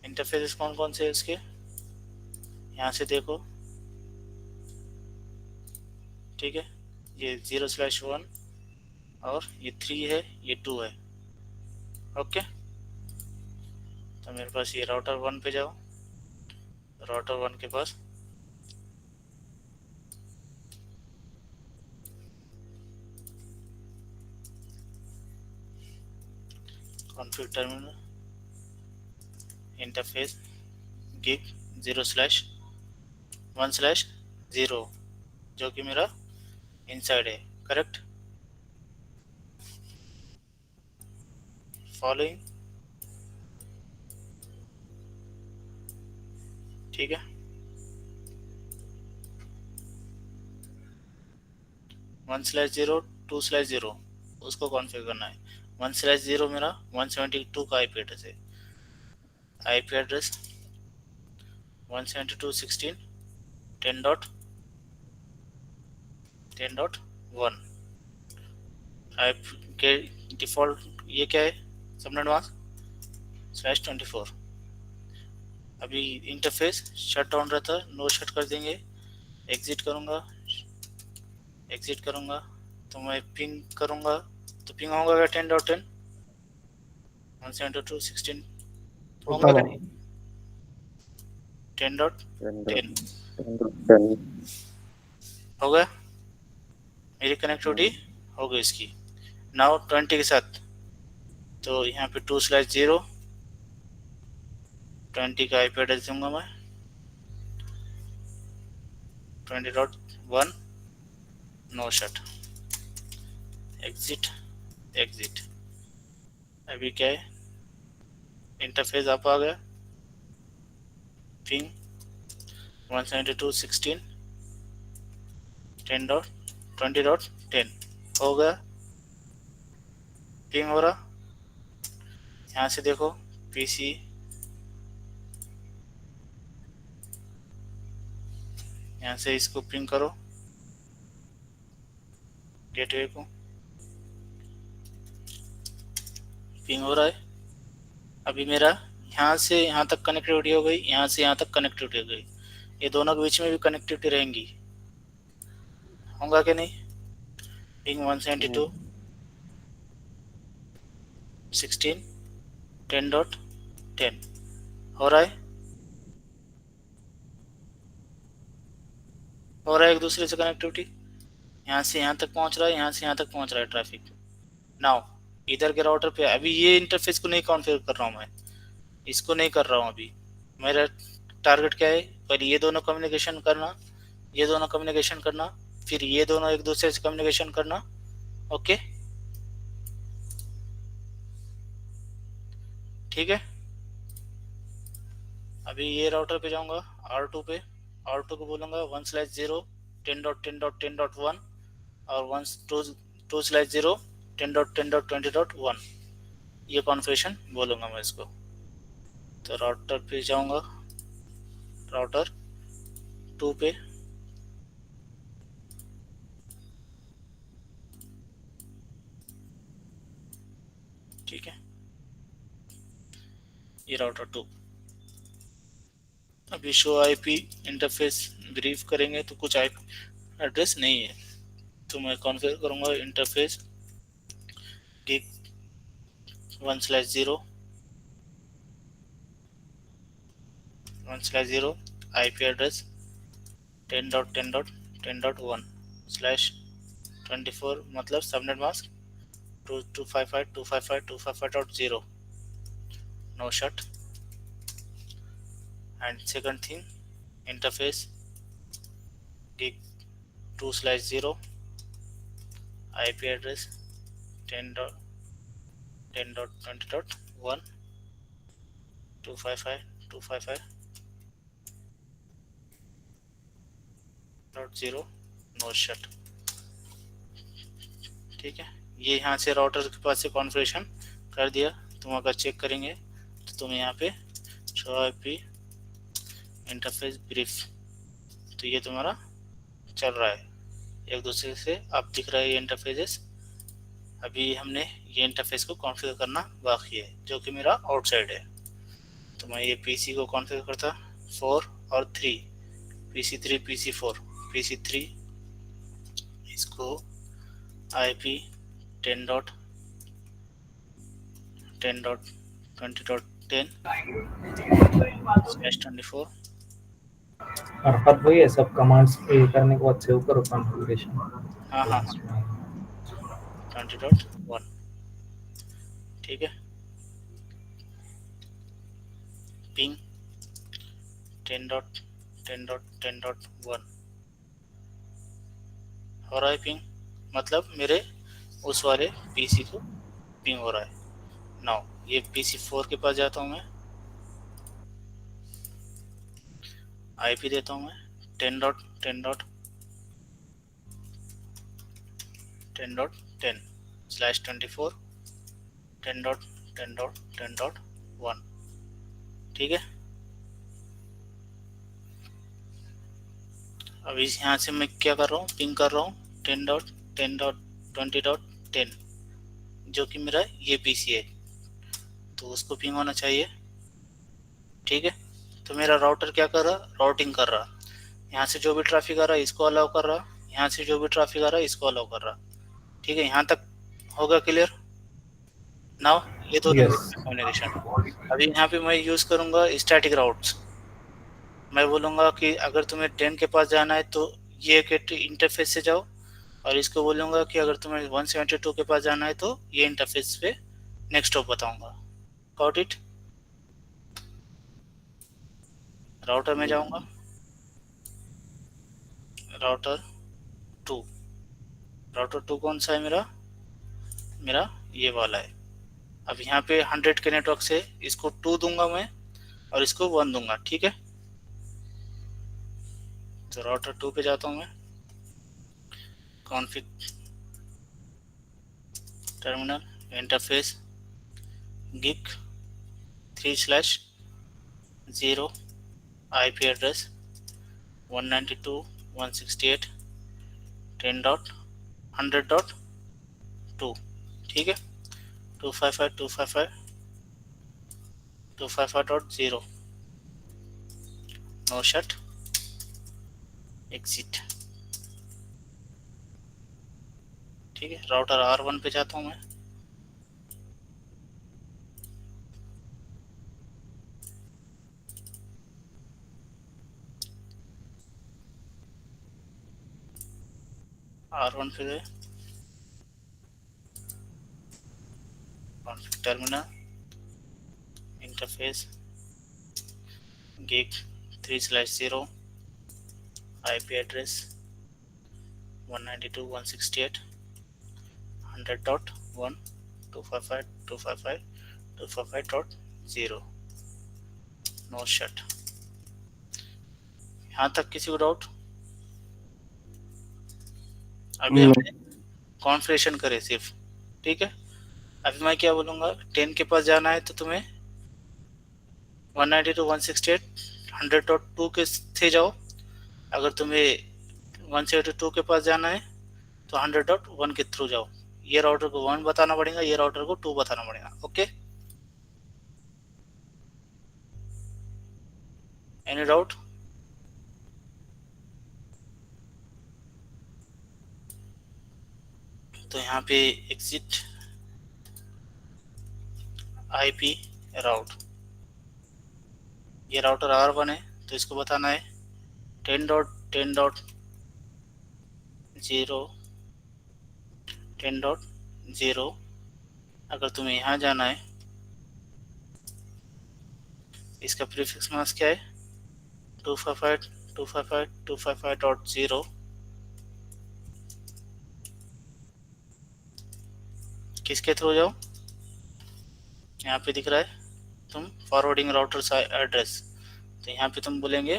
इंटरफेस कौन कौन से है इसके, यहाँ से देखो, ठीक है। ये 0/1 और ये 3 है, ये 2 है, ओके। तो मेरे पास ये राउटर 1 पे जाओ, राउटर 1 के पास कॉन्फ़िग टर्मिनल इंटरफेस गिग 0/1/0 जो कि मेरा इनसाइड है, करेक्ट। फॉलोइंग, ठीक है। 1/0 2/0 उसको कॉन्फ़िगर करना है। 1/0 मेरा 172 का IP एड्रेस है, IP एड्रेस 172.16.10.10.1 IP के डिफ़ॉल्ट ये क्या है, सबनेट मास्क /24। अभी इंटरफेस शट डाउन रहता है, नो शट कर देंगे। एग्जिट करूंगा तो मैं पिंग करूंगा तो पिंग होगा 10.10 172.16 होगा क्या? 10.10 हो गया, मेरी कनेक्टिविटी हो गई इसकी। नाउ 20 के साथ तो यहाँ पे 2/0 20 का आईपी एड्रेस दूंगा मैं 20.1 नो शट। एग्जिट अभी क्या है, इंटरफेस आप आ गया। पिंग 172.16 10.20.10 हो गया, पिंग हो रहा। यहाँ से देखो पीसी यहाँ से इसको पिंग करो गेटवे को, पिंग हो रहा है। अभी मेरा यहाँ से यहाँ तक कनेक्टिविटी हो गई, यहाँ से यहाँ तक कनेक्टिविटी हो गई। ये दोनों के बीच में भी कनेक्टिविटी रहेंगी, होगा कि नहीं? पिंग 172.16 10.10 हो रहा है एक दूसरे से कनेक्टिविटी। यहाँ से यहाँ तक पहुँच रहा है, यहाँ से यहाँ तक पहुँच रहा है ट्रैफिक। नाउ इधर के राउटर पे अभी ये इंटरफेस को नहीं कॉन्फ़िगर कर रहा हूँ मैं, इसको नहीं कर रहा हूँ। अभी मेरा टारगेट क्या है, पहले ये दोनों कम्युनिकेशन करना, फिर ये दोनों एक दूसरे से कम्युनिकेशन करना। ओके ठीक है। अभी ये राउटर पे जाऊंगा R2 पे, R2 को बोलूंगा 1/0 10.10.10.1 और 2/0 10.10.20.1 ये कॉन्फ़िगरेशन बोलूंगा मैं इसको। तो राउटर पे जाऊंगा, राउटर 2 पे ठीक है, ये राउटर 2। अभी शो आईपी इंटरफेस ब्रीफ करेंगे तो कुछ आईपी एड्रेस नहीं है, तो मैं कॉन्फ़िगर करूंगा इंटरफेस gig 1/0 आईपी एड्रेस 10.10.10.1/24 मतलब subnet mask 255.255.255.0 no shut। and second thing interface gig 2/0 IP address 10.20.1 255.255.0 no shut। ठीक है, ये यहाँ से राउटर के पास से कॉन्फ़िगरेशन कर दिया। तुम अगर चेक करेंगे तो तुम यहाँ पे शो आईपी इंटरफेस ब्रीफ, तो ये तुम्हारा चल रहा है, एक दूसरे से अब दिख रहा है ये इंटरफेसेस। अभी हमने ये इंटरफेस को कॉन्फ़िगर करना बाकी है, जो कि मेरा आउटसाइड है। तो मैं ये पीसी को कॉन्फ़िगर करता 4 और 3 PC3 PC4 PC3 इसको IP 10.20.10/24 अर्थात वही है, सब कमांड्स करने के बाद सेव करो कॉन्फ़िगरेशन। हाँ 20.1 ठीक है। पिंग 10.10.10.1 हो रहा है पिंग, मतलब मेरे उस वाले पीसी को पिंग हो रहा है। नाउ ये PC4 के पास जाता हूँ मैं, आईपी देता हूँ मैं 10.10.10/24 10.10.10.1 ठीक है। अभी यहाँ से मैं क्या कर रहा हूँ, पिंग कर रहा हूँ 10.10.20.10 जो कि मेरा ये पीसी है। तो उसको पिंग होना चाहिए, ठीक है। तो मेरा राउटर क्या कर रहा, राउटिंग कर रहा, यहाँ से जो भी ट्रैफिक आ रहा है इसको अलाउ कर रहा, यहाँ से जो भी ट्रैफिक आ रहा है इसको अलाउ कर रहा, ठीक है। यहाँ तक होगा क्लियर नाउ? ये तो Yes. कम्युनिकेशन। अभी यहाँ पे मैं यूज करूंगा स्टैटिक राउट्स। मैं बोलूंगा कि अगर तुम्हें 10 के पास जाना है तो ये के इंटरफेस से जाओ, और इसको बोलूंगा कि अगर तुम्हें 172 के पास जाना है तो ये इंटरफेस पे नेक्स्ट स्टॉप बताऊंगा। Got it? राउटर में जाऊंगा, राउटर 2, राउटर 2 कौन सा है मेरा? मेरा ये वाला है। अब यहाँ पे 100 के नेटवर्क से इसको 2 दूंगा मैं और इसको 1 दूंगा, ठीक है। तो राउटर 2 पे जाता हूँ मैं, config terminal interface gig 3/0 IP address 192.168.10.100.2, ठीक है। 255.255.255.0 नो शट एग्जिट, ठीक है। राउटर R1 पे जाता हूँ मैं, R1 पे गए, config terminal interface gig 3/0 IP एड्रेस 192.168.100.1 255.255.255.0 नो शट। यहाँ तक किसी को डाउट? अभी हमने कॉन्फ़िगरेशन करे सिर्फ, ठीक है। अभी मैं क्या बोलूँगा, 10 के पास जाना है तो तुम्हें 192.168.100.2 के थे जाओ। अगर तुम्हें 172 के पास जाना है तो 100.1 के थ्रू जाओ। ये राउटर को 1 बताना पड़ेगा, ये राउटर को 2 बताना पड़ेगा, ओके। Any doubt? तो यहाँ पे एग्जिट IP राउट, ये राउटर R1 है तो इसको बताना है 10.10.0 अगर तुम्हें यहाँ जाना है, इसका प्रीफिक्स मास्क क्या है? 255.255.255.0 किसके थ्रू जाओ? यहाँ पे दिख रहा है तुम फॉरवर्डिंग राउटर एड्रेस, तो यहाँ पे तुम बोलेंगे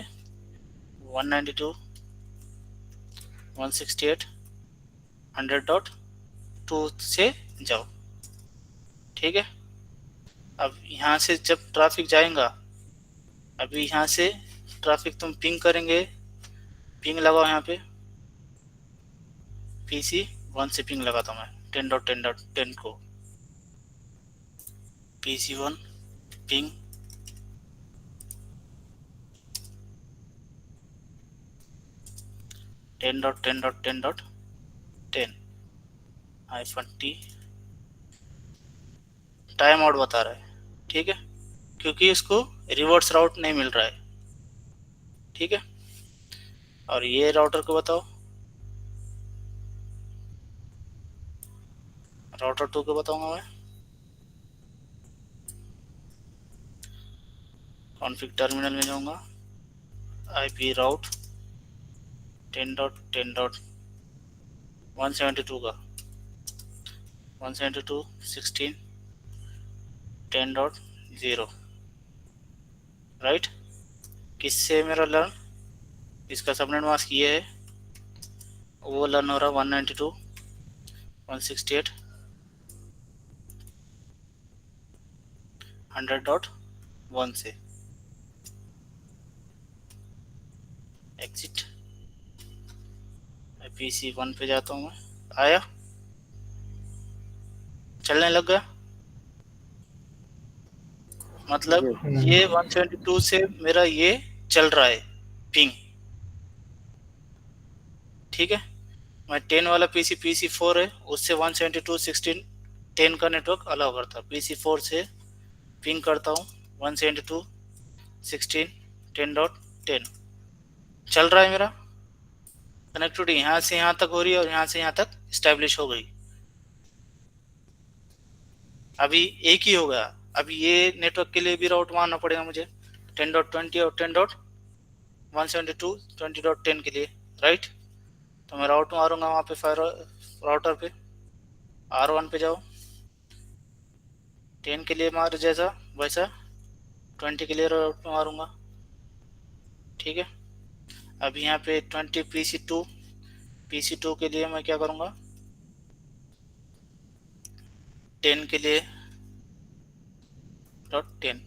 192.168.100.2 से जाओ, ठीक है। अब यहाँ से जब ट्रैफिक जाएगा, अभी यहाँ से ट्रैफिक तुम पिंग करेंगे, पिंग लगाओ यहाँ पे PC1 से पिंग लगाता हूँ मैं 10.10.10 को, PC1 ping 10.10.10.10-T time out बता रहा है, ठीक है, क्योंकि इसको रिवर्स राउट नहीं मिल रहा है, ठीक है। और ये राउटर को बताओ, राउटर 2 को बताऊंगा मैं, कॉन्फ़िग टर्मिनल में जाऊंगा, IP राउट 10.10.172 का 172.16.10.0 राइट। किससे मेरा लर्न, इसका सबनेट मास्क ये है, वो लर्न हो रहा 192.168.100.1 से। एग्जिट PC1 पे जाता हूँ मैं, आया, चलने लग गया। मतलब Yes. ये 172 से मेरा ये चल रहा है पिंग, ठीक है। मैं 10 वाला पीसी 4 है, उससे 172.16.10 का नेटवर्क अलाउ करता हूँ। पीसी 4 से पिंग करता हूँ 172.16.10.10 चल रहा है मेरा। कनेक्टिविटी यहाँ से यहाँ तक हो रही है और यहाँ से यहाँ तक स्टैब्लिश हो गई। अभी एक ही हो गया। अभी ये नेटवर्क के लिए भी राउट मारना पड़ेगा मुझे 10.20 और 10.172.20.10 के लिए, राइट। तो मैं राउट मारूंगा वहाँ पे फायर राउटर पे, R1 पे जाओ, 10 के लिए मार जैसा वैसा 20 के लिए राउट मारूंगा, ठीक है। अब यहाँ पे 20 PC2 के लिए मैं क्या करूँगा, 10 के लिए .10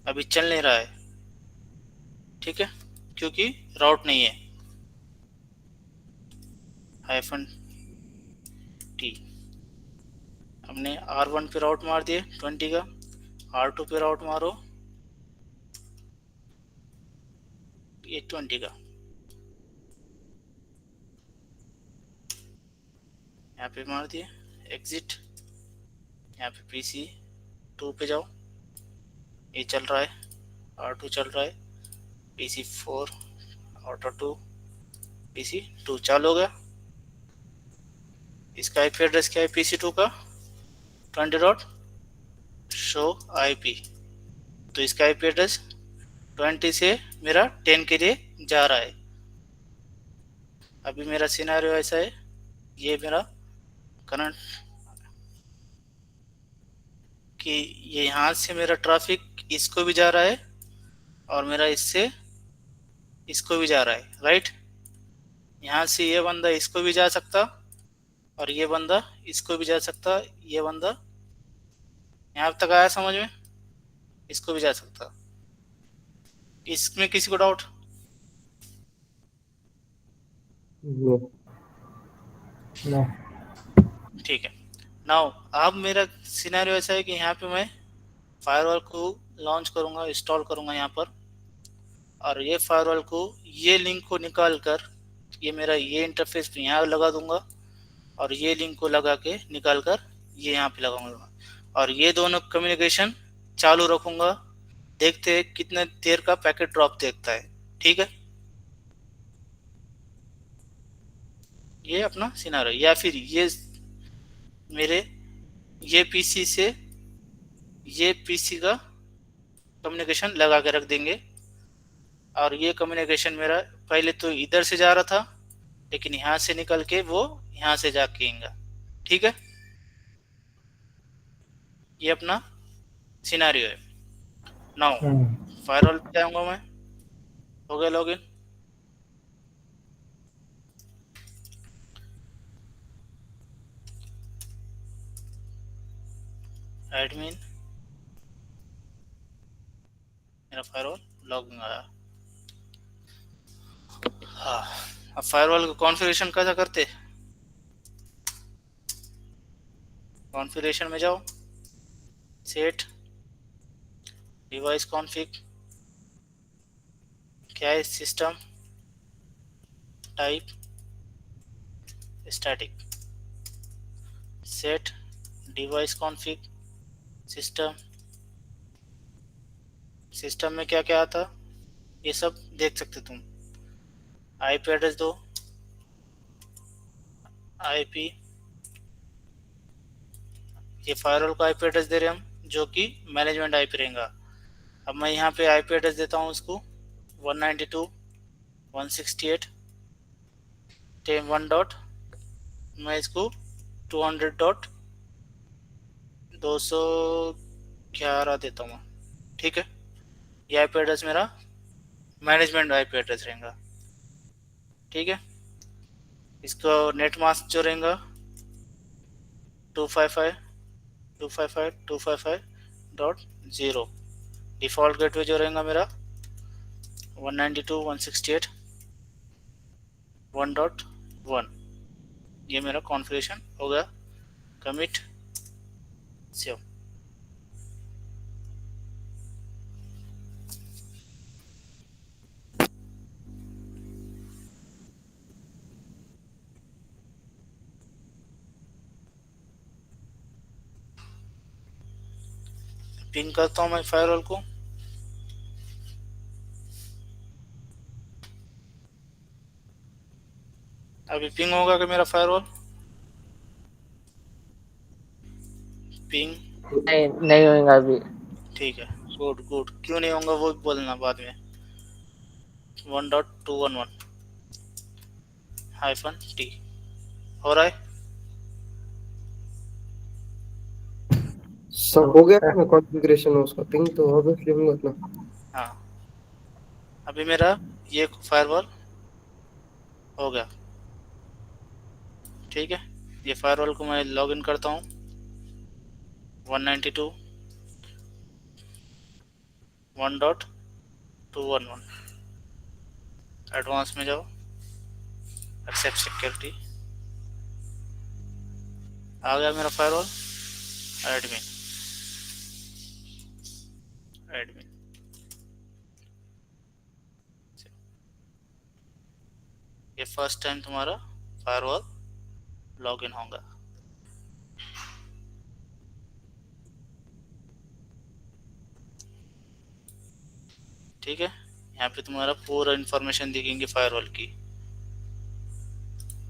अभी चल नहीं रहा है, ठीक है, क्योंकि राउट नहीं है -T। हमने R1 पे राउट मार दिए 20 का, R2 पे राउट मारो ये 20 का, यहाँ पे मार दिए एग्जिट। यहाँ पे PC2 पे जाओ, ये चल रहा है, R2 चल रहा है, PC4 R2 PC2 चालू हो गया। इसका IP एड्रेस क्या है PC2 का 20.show-IP, तो इसका IP एड्रेस 20 से मेरा 10 के लिए जा रहा है। अभी मेरा सिनेरियो ऐसा है, ये मेरा करंट कि ये यहाँ से मेरा ट्रैफिक इसको भी जा रहा है और मेरा इससे इसको भी जा रहा है, राइट। यहाँ से ये बंदा इसको भी जा सकता और ये बंदा इसको भी जा सकता, ये बंदा यहाँ तक आया समझ में, इसको भी जा सकता। इसमें किसी को डाउट? No. No. ठीक है। नाउ अब मेरा सिनेरियो ऐसा है कि यहाँ पे मैं फायरवॉल को लॉन्च करूँगा, इंस्टॉल करूँगा यहाँ पर, और ये फायरवॉल को ये लिंक को निकाल कर ये मेरा ये इंटरफेस पे यहाँ लगा दूंगा और ये लिंक को लगा के निकाल कर ये यहाँ पे लगाऊंगा और ये दोनों कम्युनिकेशन चालू रखूंगा। देखते हैं कितने देर का पैकेट ड्रॉप देखता है, ठीक है। ये अपना सिनेरियो, या फिर ये मेरे ये पीसी से ये पीसी का कम्युनिकेशन लगा के रख देंगे और ये कम्युनिकेशन मेरा पहले तो इधर से जा रहा था लेकिन यहाँ से निकल के वो यहाँ से जाके आएगा, ठीक है। ये अपना सिनेरियो है। नाउ फायरवॉल पे जाऊंगा मैं, हो गया लॉगिन। एडमिन, मेरा फायरवॉल लॉगिन आया। हाँ, अब फायरवॉल का कॉन्फ़िगरेशन कैसा करते, कॉन्फ़िगरेशन में जाओ, सेट डिवाइस कॉन्फ़िग, क्या है system type static, set device config system में क्या क्या आता ये सब देख सकते तुम। आईपी एड्रेस दो, आईपी, ये फायरवॉल का आईपी एड्रेस दे रहे हम जो कि मैनेजमेंट आईपी रहेगा। अब मैं यहाँ पे आईपी एड्रेस देता हूँ उसको 192.168.1 डॉट, मैं इसको 200.211 देता हूँ, ठीक है। ये आईपी एड्रेस मेरा मैनेजमेंट आईपी एड्रेस रहेगा, ठीक है। इसको नेट मास्क जो रहेगा 255.255.255.0, डिफ़ॉल्ट गेटवे जो रहेगा मेरा 192.168.1.1। ये मेरा कॉन्फ़िगरेशन हो गया। Commit save. पिंग करता हूँ मैं फायरवॉल को। अभी पिंग होगा कि मेरा फायरवॉल? पिंग नहीं होगा अभी। ठीक है, गुड गुड। क्यों नहीं होगा वो बोलना बाद में। 1.211 -t हो रहा है। सब हो गया ना कॉन्फ़िगरेशन उसका, पिंग तो ऑब्वियसली होगा ना। हाँ, अभी मेरा ये फायरवॉल हो गया। ठीक है, ये फायरवॉल को मैं लॉगिन करता हूँ। 192.1.211 एडवांस में जाओ, एक्सेप्ट सिक्योरिटी। आ गया मेरा फायरवॉल। एडमिन एडमिन ये फर्स्ट टाइम तुम्हारा फायरवॉल लॉगिन होगा। ठीक है, यहाँ पे तुम्हारा पूरा इंफॉर्मेशन दिखेंगे फायरवॉल की,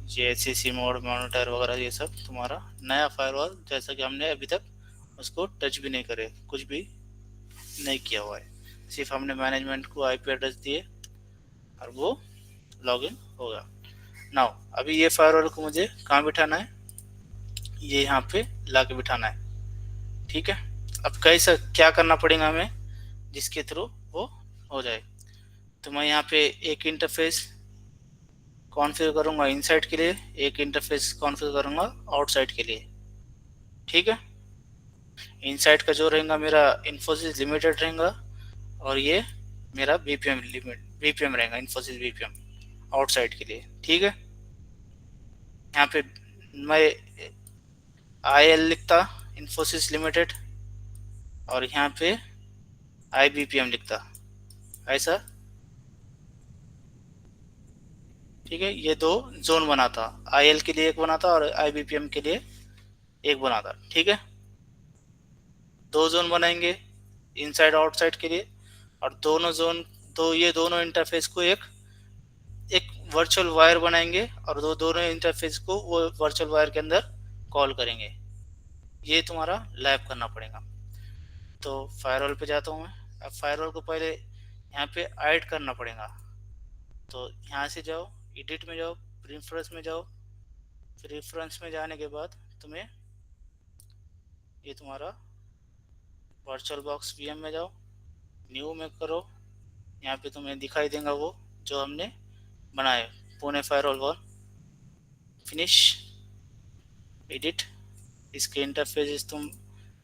ये एचसीसी मोड, मॉनिटर वगैरह, ये सब तुम्हारा नया फायरवॉल, जैसा कि हमने अभी तक उसको टच भी नहीं करे, कुछ भी नहीं किया हुआ है, सिर्फ हमने मैनेजमेंट को आईपी एड्रेस दिए और वो लॉगिन होगा। नाउ अभी ये फायरवॉल को मुझे कहाँ बिठाना है? ये यहाँ पे ला के बिठाना है। ठीक है, अब कैसा क्या करना पड़ेगा हमें जिसके थ्रू वो हो जाए? तो मैं यहाँ पे एक इंटरफेस कॉन्फ़िगर करूँगा इनसाइड के लिए, एक इंटरफेस कॉन्फ़िगर करूँगा आउटसाइड के लिए। ठीक है, इनसाइड का जो रहेगा मेरा इन्फोसिस लिमिटेड रहेगा, और ये मेरा बीपीएम रहेगा, इन्फोसिस बीपीएम आउटसाइड के लिए। ठीक है, यहाँ पे मैं IL लिखता इन्फोसिस लिमिटेड, और यहाँ पे IBPM लिखता ऐसा। ठीक है, ये दो जोन बनाता, IL के लिए एक बनाता और IBPM के लिए एक बनाता। ठीक है, दो जोन बनाएंगे इनसाइड आउटसाइड के लिए, और दोनों जोन ये दोनों इंटरफेस को एक वर्चुअल वायर बनाएंगे, और दोनों इंटरफेस को वो वर्चुअल वायर के अंदर कॉल करेंगे। ये तुम्हारा लैब करना पड़ेगा। तो फायरवॉल पे जाता हूँ मैं। अब फायरवॉल को पहले यहाँ पे ऐड करना पड़ेगा। तो यहाँ से जाओ, एडिट में जाओ, प्रेफरेंस में जाओ। प्रेफरेंस में जाने के बाद तुम्हें ये तुम्हारा वर्चुअल बॉक्स वीएम में जाओ, न्यू में करो। यहाँ पे तुम्हें दिखाई देगा वो जो हमने बनाए, पुणे फायरवॉल 1, फिनिश, एडिट। इसके इंटरफेस तुम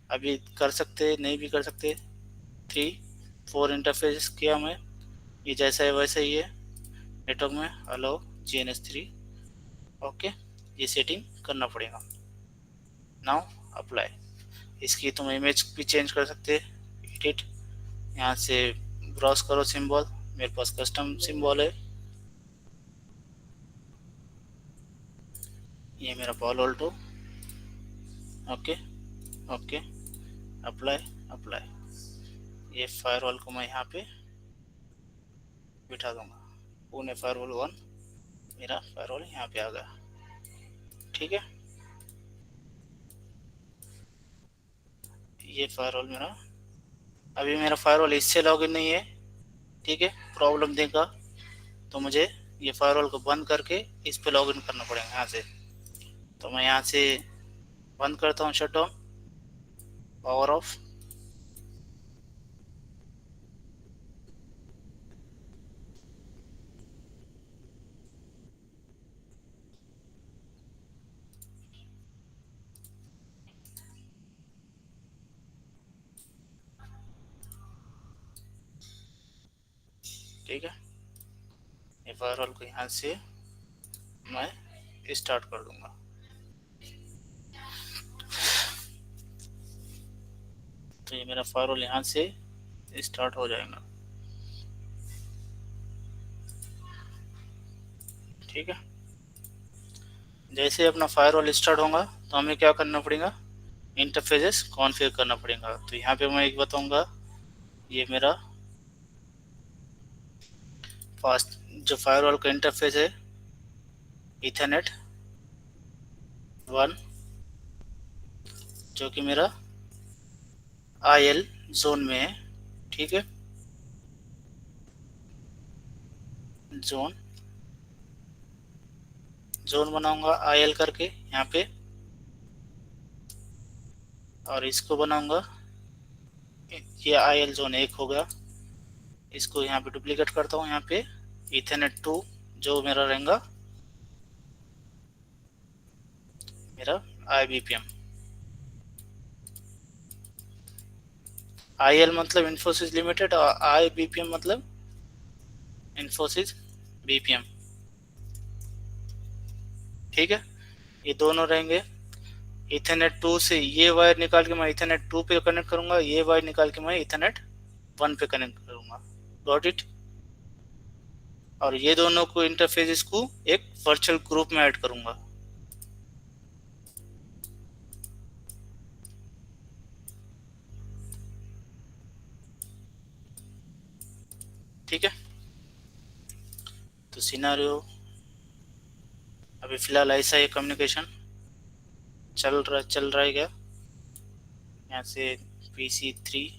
अभी कर सकते, नहीं भी कर सकते। 3-4 इंटरफेस किया मैं, ये जैसा है वैसा ही है। नेटवर्क में अलाउ GNS3, ओके, ये सेटिंग करना पड़ेगा। Now apply. इसकी तुम इमेज भी चेंज कर सकते, एडिट, यहाँ से ब्राउज करो सिंबल, मेरे पास कस्टम सिंबल है, ये मेरा Paulo Alto, okay okay, apply. ये फायरवॉल को मैं यहाँ पे बिठा दूंगा, पुणे फायरवॉल 1 मेरा फायरवॉल यहाँ पे आ गया। ठीक है, ये फायरवॉल मेरा, अभी मेरा फायरवॉल इससे लॉगिन नहीं है। ठीक है, प्रॉब्लम देगा तो मुझे ये फायरवॉल को बंद करके इस पे लॉगिन करना पड़ेगा यहाँ से। तो मैं यहाँ से बंद करता हूँ, शट डाउन, पावर ऑफ। ठीक है, ये फायरवॉल को यहाँ से मैं स्टार्ट कर दूंगा। तो ये मेरा फायरवॉल यहाँ से स्टार्ट हो जाएगा। ठीक है, जैसे अपना फायरवॉल स्टार्ट होगा तो हमें क्या करना पड़ेगा, इंटरफेसेस कॉन्फ़िगर करना पड़ेगा। तो यहाँ पे मैं एक बताऊंगा, ये मेरा फास्ट जो फायरवॉल का इंटरफेस है इथरनेट 1, जो कि मेरा IL जोन में है। ठीक है, जोन बनाऊंगा IL करके यहाँ पे, और इसको बनाऊंगा, ये IL जोन 1 हो गया। इसको यहाँ पे डुप्लीकेट करता हूँ, यहाँ पे इथरनेट 2 जो मेरा रहेगा मेरा IBPM। IL मतलब इन्फोसिस लिमिटेड और IBPM मतलब इन्फोसिस BPM। ठीक है, ये दोनों रहेंगे। इथरनेट 2 से ये वायर निकाल के मैं इथरनेट 2 पे कनेक्ट करूंगा, ये वायर निकाल के मैं इथरनेट 1 पे कनेक्ट करूंगा। Got it. और ये दोनों को इंटरफेसेस को एक वर्चुअल ग्रुप में ऐड करूंगा। ठीक है, तो सिनेरियो अभी फिलहाल ऐसा ही कम्युनिकेशन चल रहा है क्या। यहाँ से PC3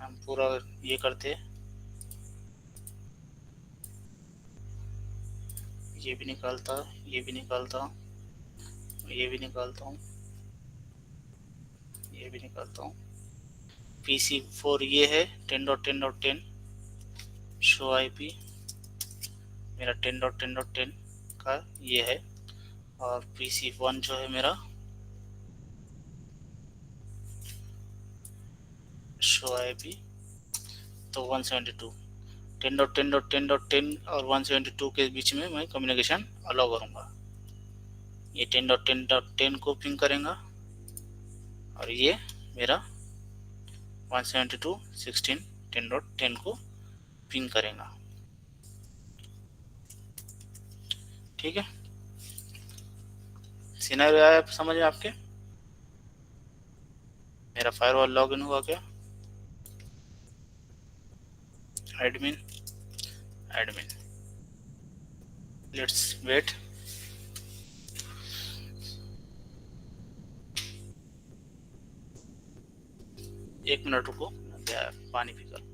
हम पूरा ये करते हैं, ये भी निकालता, ये भी निकालता, ये भी निकालता हूँ, ये भी निकालता हूँ। PC4 ये है 10.10.10 शो IP मेरा 10.10.10 का ये है, और PC1 जो है मेरा शो IP तो 172 10.10.10.10 और 172 के बीच में मैं कम्युनिकेशन अलाउ करूँगा। ये 10.10.10 को पिंग करेगा और ये मेरा 172.16.10.10 को पिंग करेगा। ठीक है, सिनेरियो आया समझ में आपके। मेरा फायरवॉल लॉगिन हुआ क्या, एडमिन लेट्स वेट। एक मिनट रुको, पानी पीकर।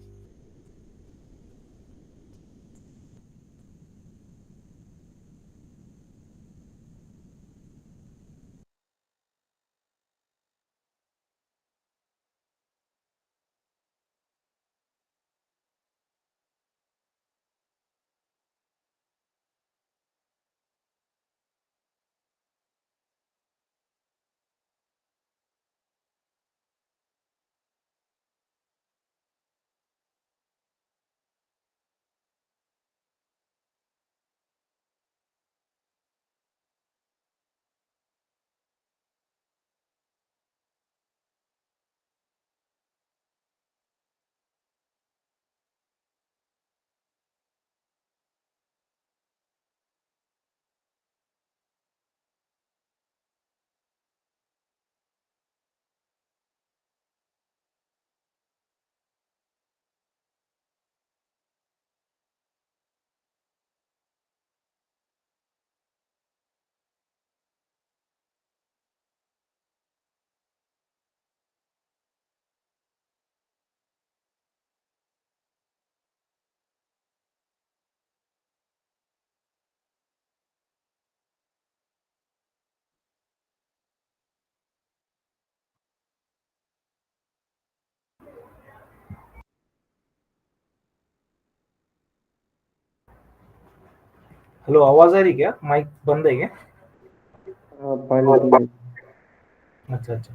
हेलो, आवाज आ रही क्या? माइक बंद है क्या? हाँ पानी आ रही है। अच्छा अच्छा।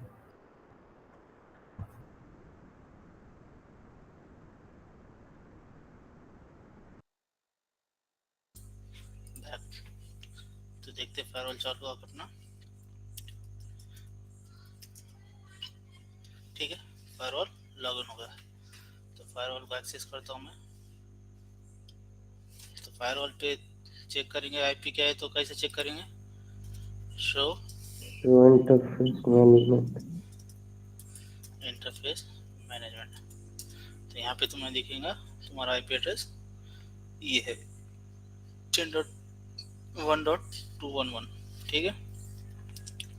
तो देखते फायरवॉल चालू आप अपना। ठीक है, फायरवॉल लॉगिन हो गया। तो फायरवॉल को एक्सेस करता हूँ मैं। तो फायरवॉल पे चेक करेंगे IP क्या है, तो कैसे चेक करेंगे, शो तो इंटरफेस मैनेजमेंट। Interface management. तो यहाँ पे तुम्हें दिखेगा तुम्हारा आईपी एड्रेस ये है 10.1.211। ठीक है,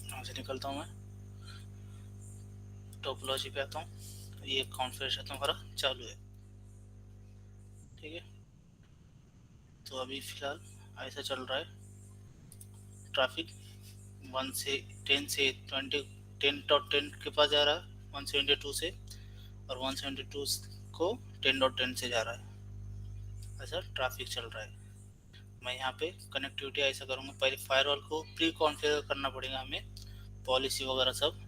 यहाँ से निकलता हूँ मैं, टोपोलॉजी पे आता हूँ, ये कॉन्फ़िगरेशन तुम्हारा चालू है। ठीक है, तो अभी फिलहाल ऐसा चल रहा है, ट्रैफिक 1 से 10 से 20 10.10 के पास जा रहा है 172 से, और 172 को 10.10 से जा रहा है, ऐसा ट्रैफिक चल रहा है। मैं यहाँ पे कनेक्टिविटी ऐसा करूँगा, पहले फायरवॉल को प्री कॉन्फ़िगर करना पड़ेगा हमें, पॉलिसी वगैरह सब,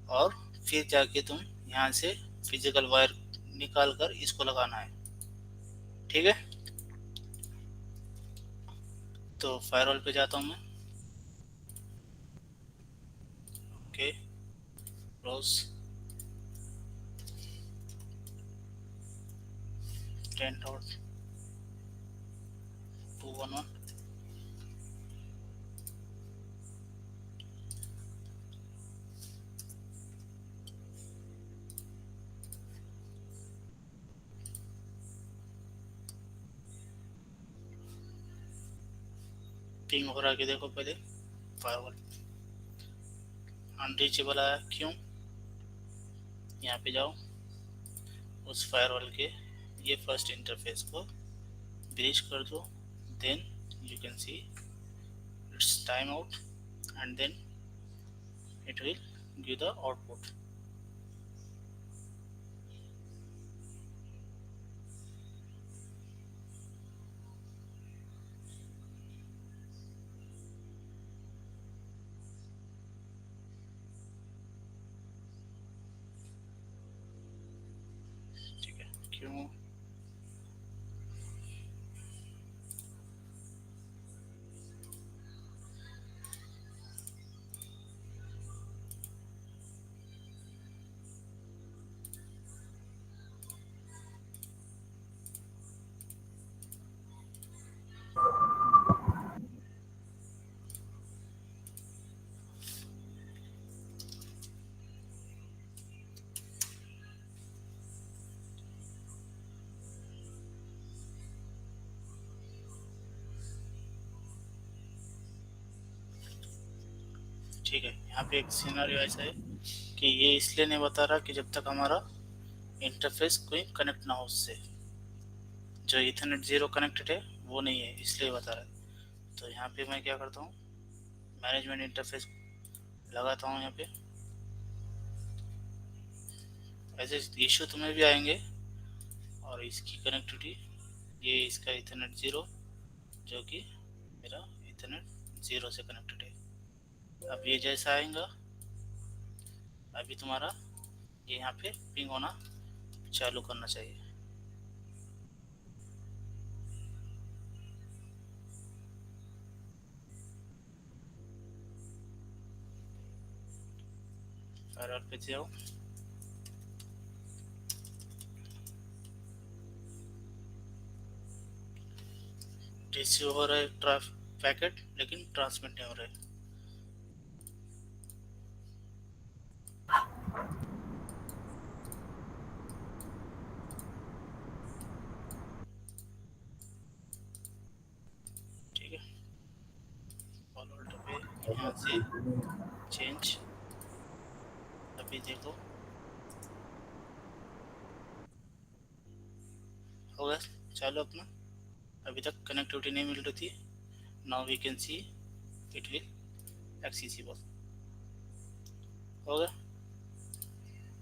और फिर जाके तुम यहाँ से फिजिकल वायर निकाल कर इसको लगाना है। ठीक है, तो फायरवॉल पे जाता हूँ मैं। Okay, close 10.211। पिंग हो रहा कि देखो, पहले फायरवॉल अनरीचेबल आया, क्यों? यहाँ पे जाओ, उस फायरवॉल के ये फर्स्ट इंटरफेस को ब्रीच कर दो, then you can see it's time out and then it will give the output. ठीक है, क्यों? ठीक है, यहाँ पे एक सिनेरियो ऐसा है कि ये इसलिए नहीं बता रहा कि जब तक हमारा इंटरफेस कोई कनेक्ट ना हो उससे, जो इथरनेट 0 कनेक्टेड है वो नहीं है, इसलिए बता रहा है। तो यहाँ पे मैं क्या करता हूँ, मैनेजमेंट इंटरफेस लगाता हूँ यहाँ पे। ऐसे इशू तुम्हें भी आएंगे, और इसकी कनेक्टिविटी, ये इसका इथरनेट 0 जो कि मेरा इथरनेट 0 से कनेक्टेड है। अब ये जैसा आएगा, अभी तुम्हारा ये यहाँ पे पिंग होना चालू करना चाहिए। फायरवॉल पे जाओ, रिसीव हो रहा है पैकेट, लेकिन ट्रांसमिट नहीं हो रहा है। ठीक है, फॉलो पे यहाँ से चेंज, अभी देखो होगा चालू अपना, अभी तक कनेक्टिविटी नहीं मिल रही थी। Now we can see it will accessible होगा।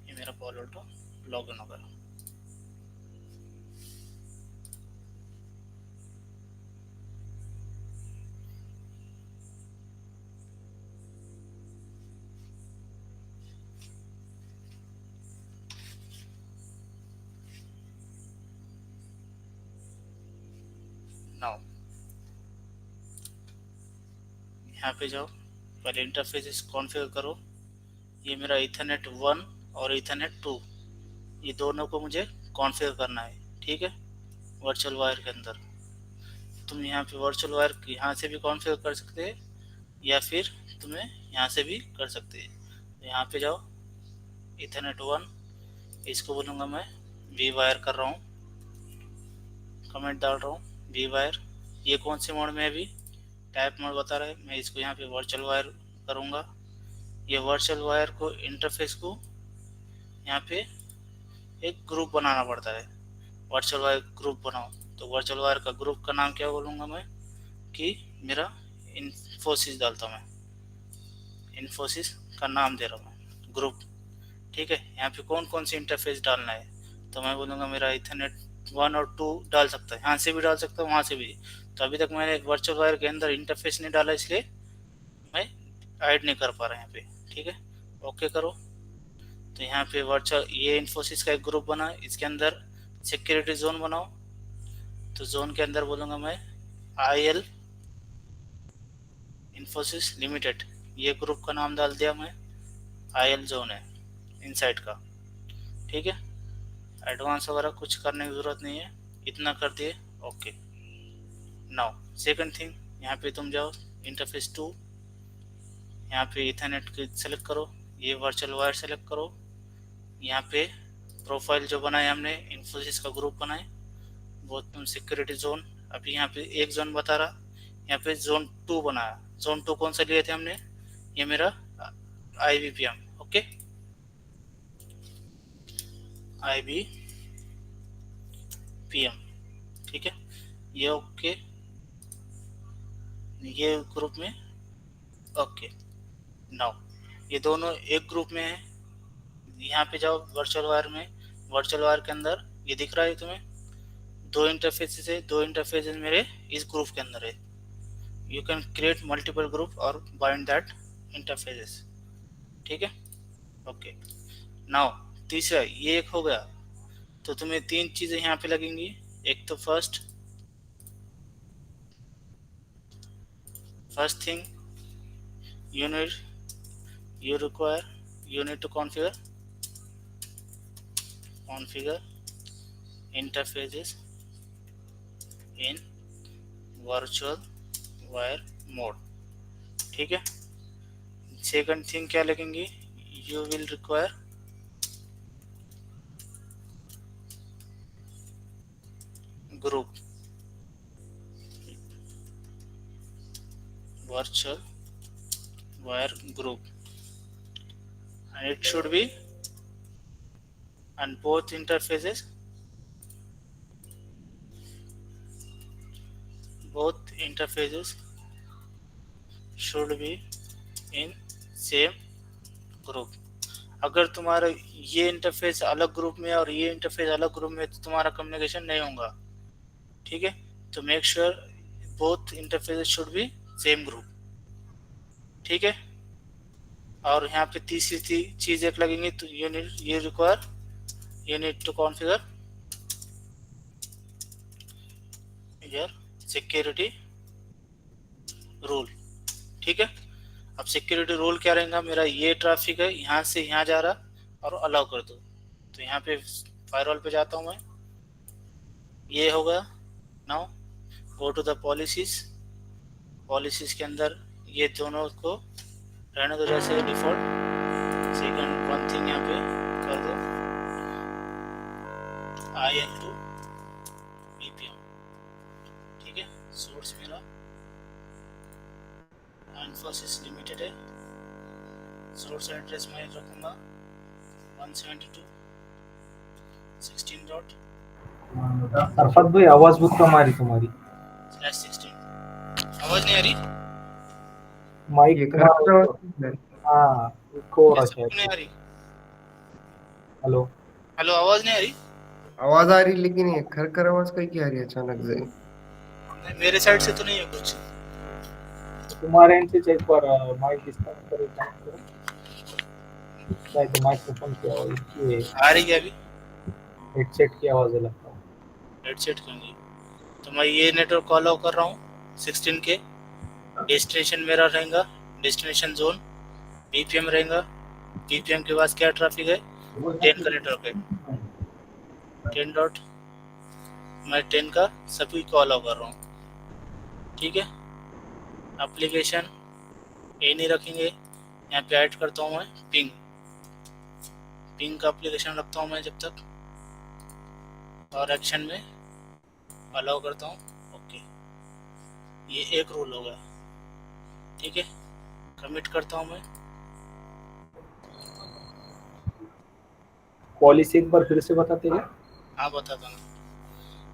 ये मेरा फॉलो तो लॉगिन होगा। नाउ यहाँ पे जाओ, पहले इंटरफेस कॉन्फ़िगर करो। ये मेरा इथरनेट 1 और इथरनेट 2, ये दोनों को मुझे कॉन्फ़िगर करना है। ठीक है, वर्चुअल वायर के अंदर तुम यहाँ पे वर्चुअल वायर यहाँ से भी कॉन्फ़िगर कर सकते हैं, या फिर तुम्हें यहाँ से भी कर सकते हैं। तो यहाँ पे जाओ, इथरनेट 1, इसको बोलूँगा मैं वी वायर कर रहा हूँ, कमेंट डाल रहा हूँ वी वायर। ये कौन से मोड में है अभी? टाइप मोड बता रहा है, मैं इसको यहाँ पे वर्चुअल वायर करूँगा। ये वर्चुअल वायर को इंटरफेस को यहाँ पे एक ग्रुप बनाना पड़ता है, वर्चुअल वायर ग्रुप बनाओ। तो वर्चुअल वायर का ग्रुप का नाम क्या बोलूँगा मैं कि मेरा इन्फोसिस डालता हूँ, मैं इन्फोसिस का नाम दे रहा हूँ ग्रुप। ठीक है, यहाँ पे कौन कौन सी इंटरफेस डालना है, तो मैं बोलूँगा मेरा इथरनेट 1 और 2 डाल सकता है, यहाँ से भी डाल सकता हूँ, वहाँ से भी। तो अभी तक मैंने वर्चुअल वायर के अंदर इंटरफेस नहीं डाला, इसलिए मैं ऐड नहीं कर पा रहा यहाँ पे। ठीक है, ओके करो। तो यहाँ पे वर्चुअल ये इन्फोसिस का एक ग्रुप बना, इसके अंदर सिक्योरिटी जोन बनाओ। तो जोन के अंदर बोलूँगा मैं IL इन्फोसिस लिमिटेड, ये ग्रुप का नाम डाल दिया मैं, IL जोन है इनसाइड का। ठीक है, एडवांस वगैरह कुछ करने की ज़रूरत नहीं है, इतना कर दिए, ओके। नाउ सेकंड थिंग, यहाँ पे तुम जाओ इंटरफेस 2, यहाँ पे इथरनेट की सेलेक्ट करो, ये वर्चुअल वायर सेलेक्ट करो। यहाँ पे प्रोफाइल जो बनाए हमने, इन्फोसिस का ग्रुप बनाए, वो तुम सिक्योरिटी जोन, अभी यहाँ पे एक जोन बता रहा, यहाँ पे जोन 2 बनाया। जोन 2 कौन सा लिए थे हमने? ये मेरा IBPM, ओके, IBPM। ठीक है, ये ओके, ये ग्रुप में ओके। नाउ ये दोनों एक ग्रुप में है। यहाँ पे जाओ वर्चुअल वायर में, वर्चुअल वायर के अंदर ये दिख रहा है तुम्हें, 2 इंटरफेसेस है, 2 इंटरफेसेस मेरे इस ग्रुप के अंदर है। You can create multiple group और बाइंड दैट इंटरफेसेस। ठीक है, ओके। नाउ तीसरा, ये एक हो गया, तो तुम्हें 3 चीज़ें यहाँ पे लगेंगी। एक तो first thing you need to configure interfaces in virtual wire mode। ठीक है, सेकंड थिंग क्या लगेंगी? you will require group, virtual wire group, and it should be on both interfaces, should be in same group। अगर तुम्हारा ये interface अलग group में और ये इंटरफेस अलग ग्रुप में, तो तुम्हारा कम्युनिकेशन नहीं होगा। ठीक है, तो make sure both interfaces should be same group. ठीक है, और यहाँ पे तीसरी चीज एक लगेंगी, तो you need to configure your security rule. ठीक है, अब सिक्योरिटी रूल क्या रहेगा? मेरा ये ट्रैफिक है, यहाँ से यहाँ जा रहा, और अलाउ कर दो। तो यहाँ पे फायरवॉल पे जाता हूँ मैं, ये होगा। Now go to the policies के अंदर ये दोनों को रहने दो जैसे डिफॉल्ट। सेकंड वन थिंग यहाँ पे कर दो, IL to BPM। ठीक है, सोर्स मेरा इन्फोसिस लिमिटेड है, सोर्स एड्रेस मैं रखूँगा 172.16.16। अरफत भाई आवाज बहुत कम आ रही तुम्हारी। आवाज नहीं आ रही? माइक ये हाँ इको हो रहा नहीं आ शायद। रही? हेलो आवाज नहीं आ रही? आवाज आ रही, लेकिन ये खरखर आवाज कहीं की आ रही है अचानक से। नहीं, मेरे साइड से तो नहीं है कुछ। तुम्हारे एंड से चेक पर माइक डिस्कनेक्ट करो, शायद माइक्रोफोन की आवाज ये आ रही है अभी? हेडसेट की आवाज है लगता है। हेडसेट क्योंकि तो मैं ये नेटवर्क को अलाउ कर रहा हूँ 16 के। डेस्टिनेशन मेरा रहेगा, डेस्टिनेशन जोन BPM रहेगा। BPM के पास क्या ट्रैफिक है? 10 का नेटवर्क है, 10 डॉट, मैं 10 का सभी को अलाउ कर रहा हूँ। ठीक है, एप्लीकेशन ए नहीं रखेंगे, यहाँ पे ऐड करता हूँ मैं पिंग का एप्लीकेशन रखता हूँ मैं जब तक, और एक्शन में अलाउ करता हूँ। ओके, ये एक रूल हो गया, ठीक है। कमिट करता हूँ मैं। पॉलिसी एक बार फिर से बताते क्या? हाँ बताता हूँ।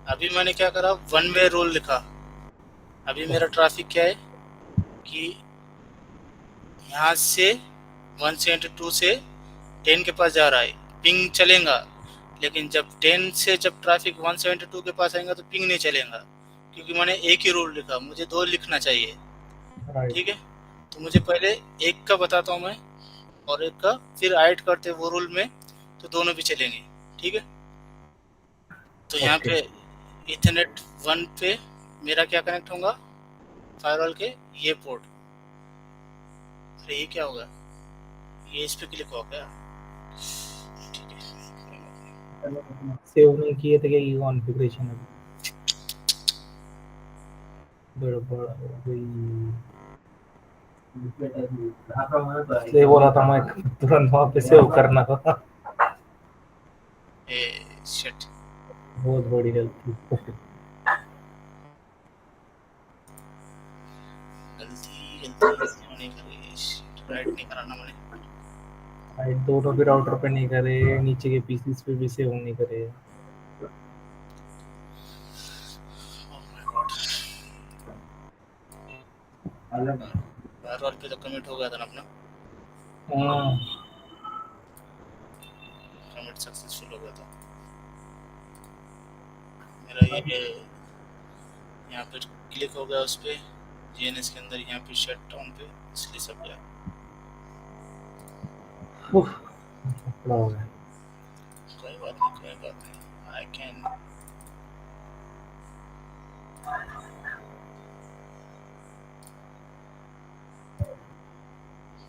अभी मैंने क्या करा, वन वे रूल लिखा। अभी मेरा ट्रैफिक क्या है कि यहाँ से 172 से 10 के पास जा रहा है, पिंग चलेगा, लेकिन जब 10 से जब ट्रैफिक 172 के पास आएगा तो पिंग नहीं चलेगा, क्योंकि मैंने एक ही रूल लिखा, मुझे दो लिखना चाहिए, ठीक है। तो मुझे पहले एक का बताता हूँ मैं और एक का फिर ऐड करते वो रूल में, तो दोनों भी चलेंगे, ठीक है। तो यहाँ पे इथरनेट 1 पे मेरा क्या कनेक्ट होगा, फायरवॉल के ये पोर्ट। अरे ये क्या होगा, ये इस पे क्लिक हो गया, ठीक है। सेव नहीं किए थे क्या ये कॉन्फ़िगरेशन? अभी गड़बड़ हो गई, इसलिए बोला था मैं तुरंत वहाँ पे सेव करना था। ए शिट, बहुत बड़ी गलती। गलती नहीं करी, राइट नहीं कराना मैंने। साइड दोनों भी राउटर पे नहीं करे, नीचे के पीसीस पे भी सेव नहीं करे। ओह माय गॉड, फायरवॉल पे तो कमिट हो गया था ना अपना, कमिट सक्सेसफुल हो गया था मेरा। ये यहाँ पे क्लिक हो गया उस पे जीएनएस के अंदर, यहाँ पे शट डाउन पे, इसलिए सब गया। कोई बात नहीं, आई कैन।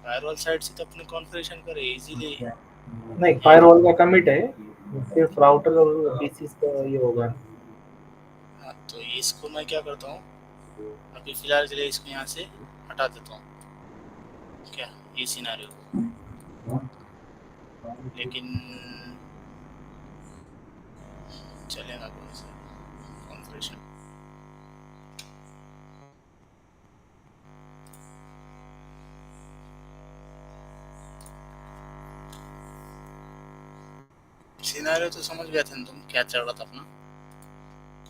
फायरवॉल साइड से तो अपने कॉन्फ़िगरेशन करे इजीली। नहीं, फायरवॉल का कमिट है, सिर्फ राउटर और पीसीस का ये होगा। हाँ, तो इसको मैं क्या करता हूँ, अभी फिलहाल के लिए इसको यहाँ से हटा देता हूँ, क्या ये सिनेरियो, लेकिन चलेगा कौन सा कॉन्फ़िगरेशन। सिनेरियो तो समझ गया था तुम, क्या चल रहा था अपना,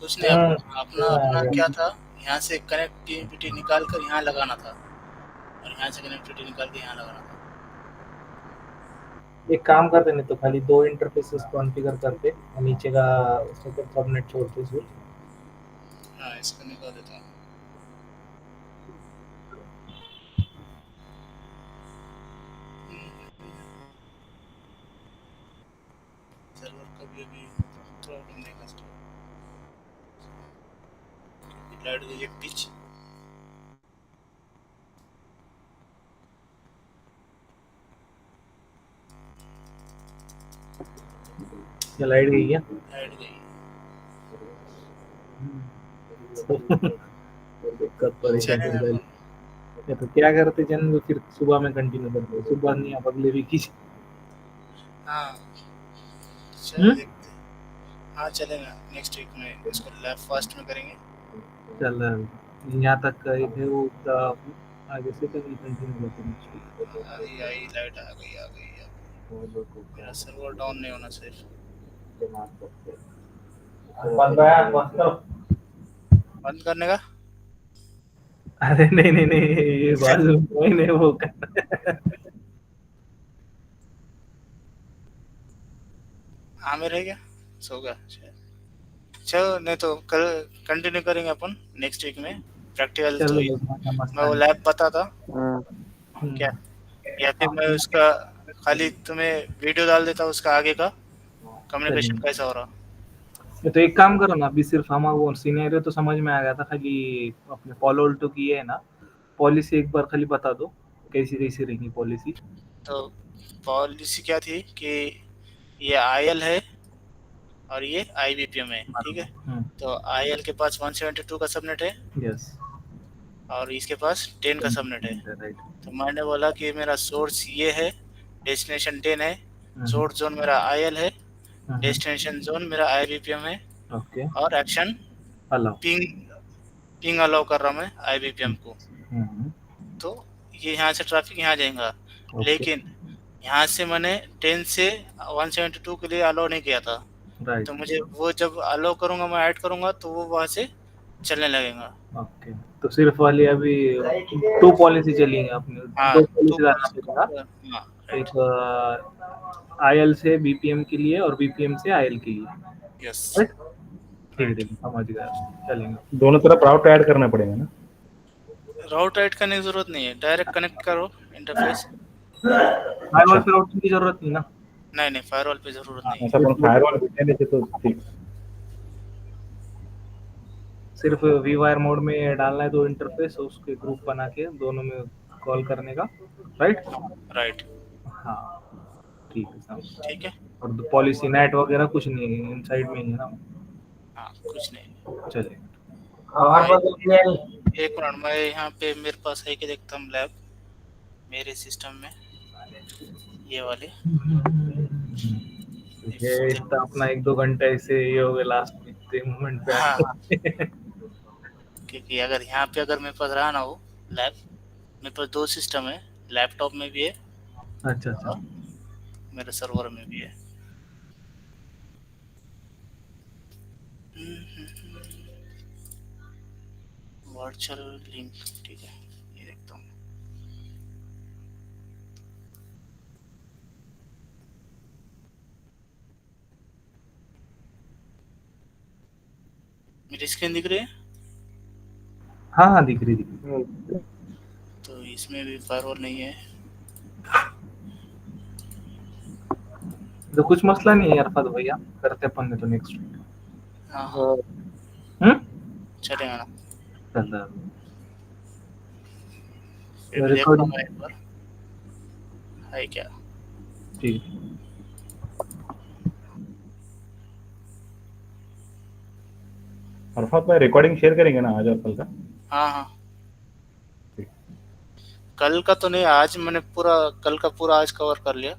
कुछ नहीं। अपना क्या था, यहाँ से कनेक्टिविटी निकाल कर यहाँ लगाना था, और यहाँ से कनेक्टिविटी निकाल के यहाँ लगाना था। एक काम करते, नहीं तो खाली दो इंटरफेसेस कॉन्फ़िगर करते, नीचे का उसमें सबनेट छोड़ते सिर्फ। हाँ, इसको निकाल देता हूँ। सर्वर का भी अभी प्रॉब्लम नहीं कर सकता, लाइट गई एक पिच। क्या लाइट गई क्या? लाइट गई। दिक्कत परेशानी। तो क्या करते जन, फिर सुबह में कंटिन्यू करते, सुबह नहीं आप अगले वीक की। हाँ चलो देखते, हाँ चलेगा, नेक्स्ट वीक में इसको लैब फास्ट में करेंगे। चल यहाँ तक का एक है वो, आगे से कभी कंटिन्यू करते हैं। आई लाइट आ गई। मेरा सर्वर डाउन नहीं होना चाहिए। बंद करने का? अरे नहीं, ये बाजू नहीं वो हाँ में रह गया, सो गया। चलो, नहीं तो कल कंटिन्यू करेंगे अपन नेक्स्ट वीक में प्रैक्टिकल। तो मैं वो लैब पता था क्या, या फिर मैं उसका खाली तुम्हें वीडियो डाल देता उसका आगे का कम्युनिकेशन कैसा हो रहा। तो एक काम करो ना, अभी सिर्फ हम वो सिनेरियो तो समझ में आ गया था, खाली अपने फॉलो ऑल्टो की है ना पॉलिसी, एक बार खाली बता दो कैसी रहेंगी पॉलिसी। तो पॉलिसी क्या थी कि ये आईएल है और ये आईबीपीएम है, ठीक है। तो आईएल के पास 172 का सबनेट है, यस, और इसके पास 10 का सबनेट है। राइट। तो मैंने बोला कि मेरा सोर्स ये है, डेस्टिनेशन 10 है, सोर्स जोन मेरा आईएल है, डेस्टिनेशन जोन मेरा आईबीपीएम है, ओके और एक्शन अलाउ। पिंग अलाउ कर रहा हूँ मैं आईबीपीएम को। तो ये यहाँ से ट्रैफिक यहाँ जाएगा, लेकिन यहाँ से मैंने 10 से 172 के लिए अलाउ नहीं किया था। राइट। तो मुझे वो जब अलाउ करूँगा, मैं ऐड करूँगा, तो वो वहाँ से चलने लगेगा। ओके, तो सिर्फ वाली अभी 2 पॉलिसी चली है अपनी। हाँ, 2 तो पॉलिसी डालना पड़ेगा, हाँ, एक आईएल से बीपीएम के लिए और बीपीएम से आईएल के लिए। यस, राइट, ठीक है, समझ गया, चलेंगे। दोनों तरफ राउट ऐड करना पड़ेगा ना? राउट ऐड करने की जरूरत नहीं है, डायरेक्ट कनेक्ट करो इंटरफेस। फायरवॉल पे राउटिंग की जरूरत नहीं ना? नहीं, फायरवॉल पे जरूरत नहीं है। ऐसा पण फायरवॉल भेटले तो ठीक। सिर्फ वीवायर मोड में डालना है 2 इंटरफेस, उसके ग्रुप बना के दोनों में कॉल करने का। राइट। हाँ, ठीक है, समझ। ठीक है। और पॉलिसी नेट वगैरह कुछ नहीं है, इनसाइड में ही है ना? हाँ, कुछ नहीं। चलिए, एक मिनट, मैं यहाँ पे मेरे पास है कि देखता हूँ लैब मेरे सिस्टम में, ये वाले। ये इतना अपना 1-2 घंटे ऐसे ये हो गए लास्ट इतने मोमेंट पे। हाँ, क्योंकि अगर यहाँ पे अगर मेरे पास रहा ना हो लैब, मेरे पास 2 सिस्टम है, लैपटॉप में भी है, अच्छा, मेरे सर्वर में भी है। वर्चुअल लिंक, ठीक है, ये देखता हूँ। मेरी स्क्रीन दिख रही है? हाँ, दिख रही। तो इसमें भी फायरवॉल नहीं है। तो कुछ मसला नहीं है यार फद भैया, करते अपन ने तो नेक्स्ट वीक। हाँ, चलेगा ना? चलता फिर देखता हूँ मैं एक बार है क्या। ठीक। अरफात भाई रिकॉर्डिंग शेयर करेंगे ना आज और कल का? हाँ, कल का तो नहीं, आज मैंने कल का पूरा आज कवर कर लिया।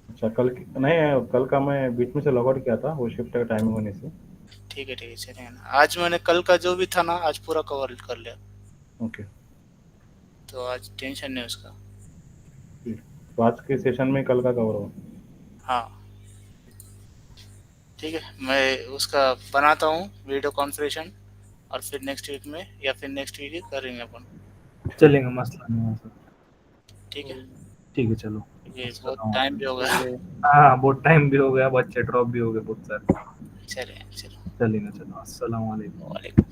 अच्छा, नहीं, कल का मैं बीच में से लॉग आउट किया था, वो शिफ्ट का टाइमिंग होने से। ठीक है, चलेगा ना? आज मैंने कल का जो भी था ना, आज पूरा कवर कर लिया। ओके, तो आज टेंशन नहीं उसका। तो आज के सेशन में कल का कवर हो। हाँ, ठीक है, मैं उसका बनाता हूँ वीडियो कॉन्फ्रेंसेशन, और फिर नेक्स्ट वीक में या फिर नेक्स्ट वीक ही करेंगे अपन। चलेंगे, मसला नहीं है। ठीक है, चलो। ये बहुत टाइम भी हो गया। हाँ, बहुत टाइम भी हो गया, बच्चे ड्रॉप भी हो गए बहुत सारे। चलेंगे, चलो, अस्सलाम वालेकुम। वालेकुम।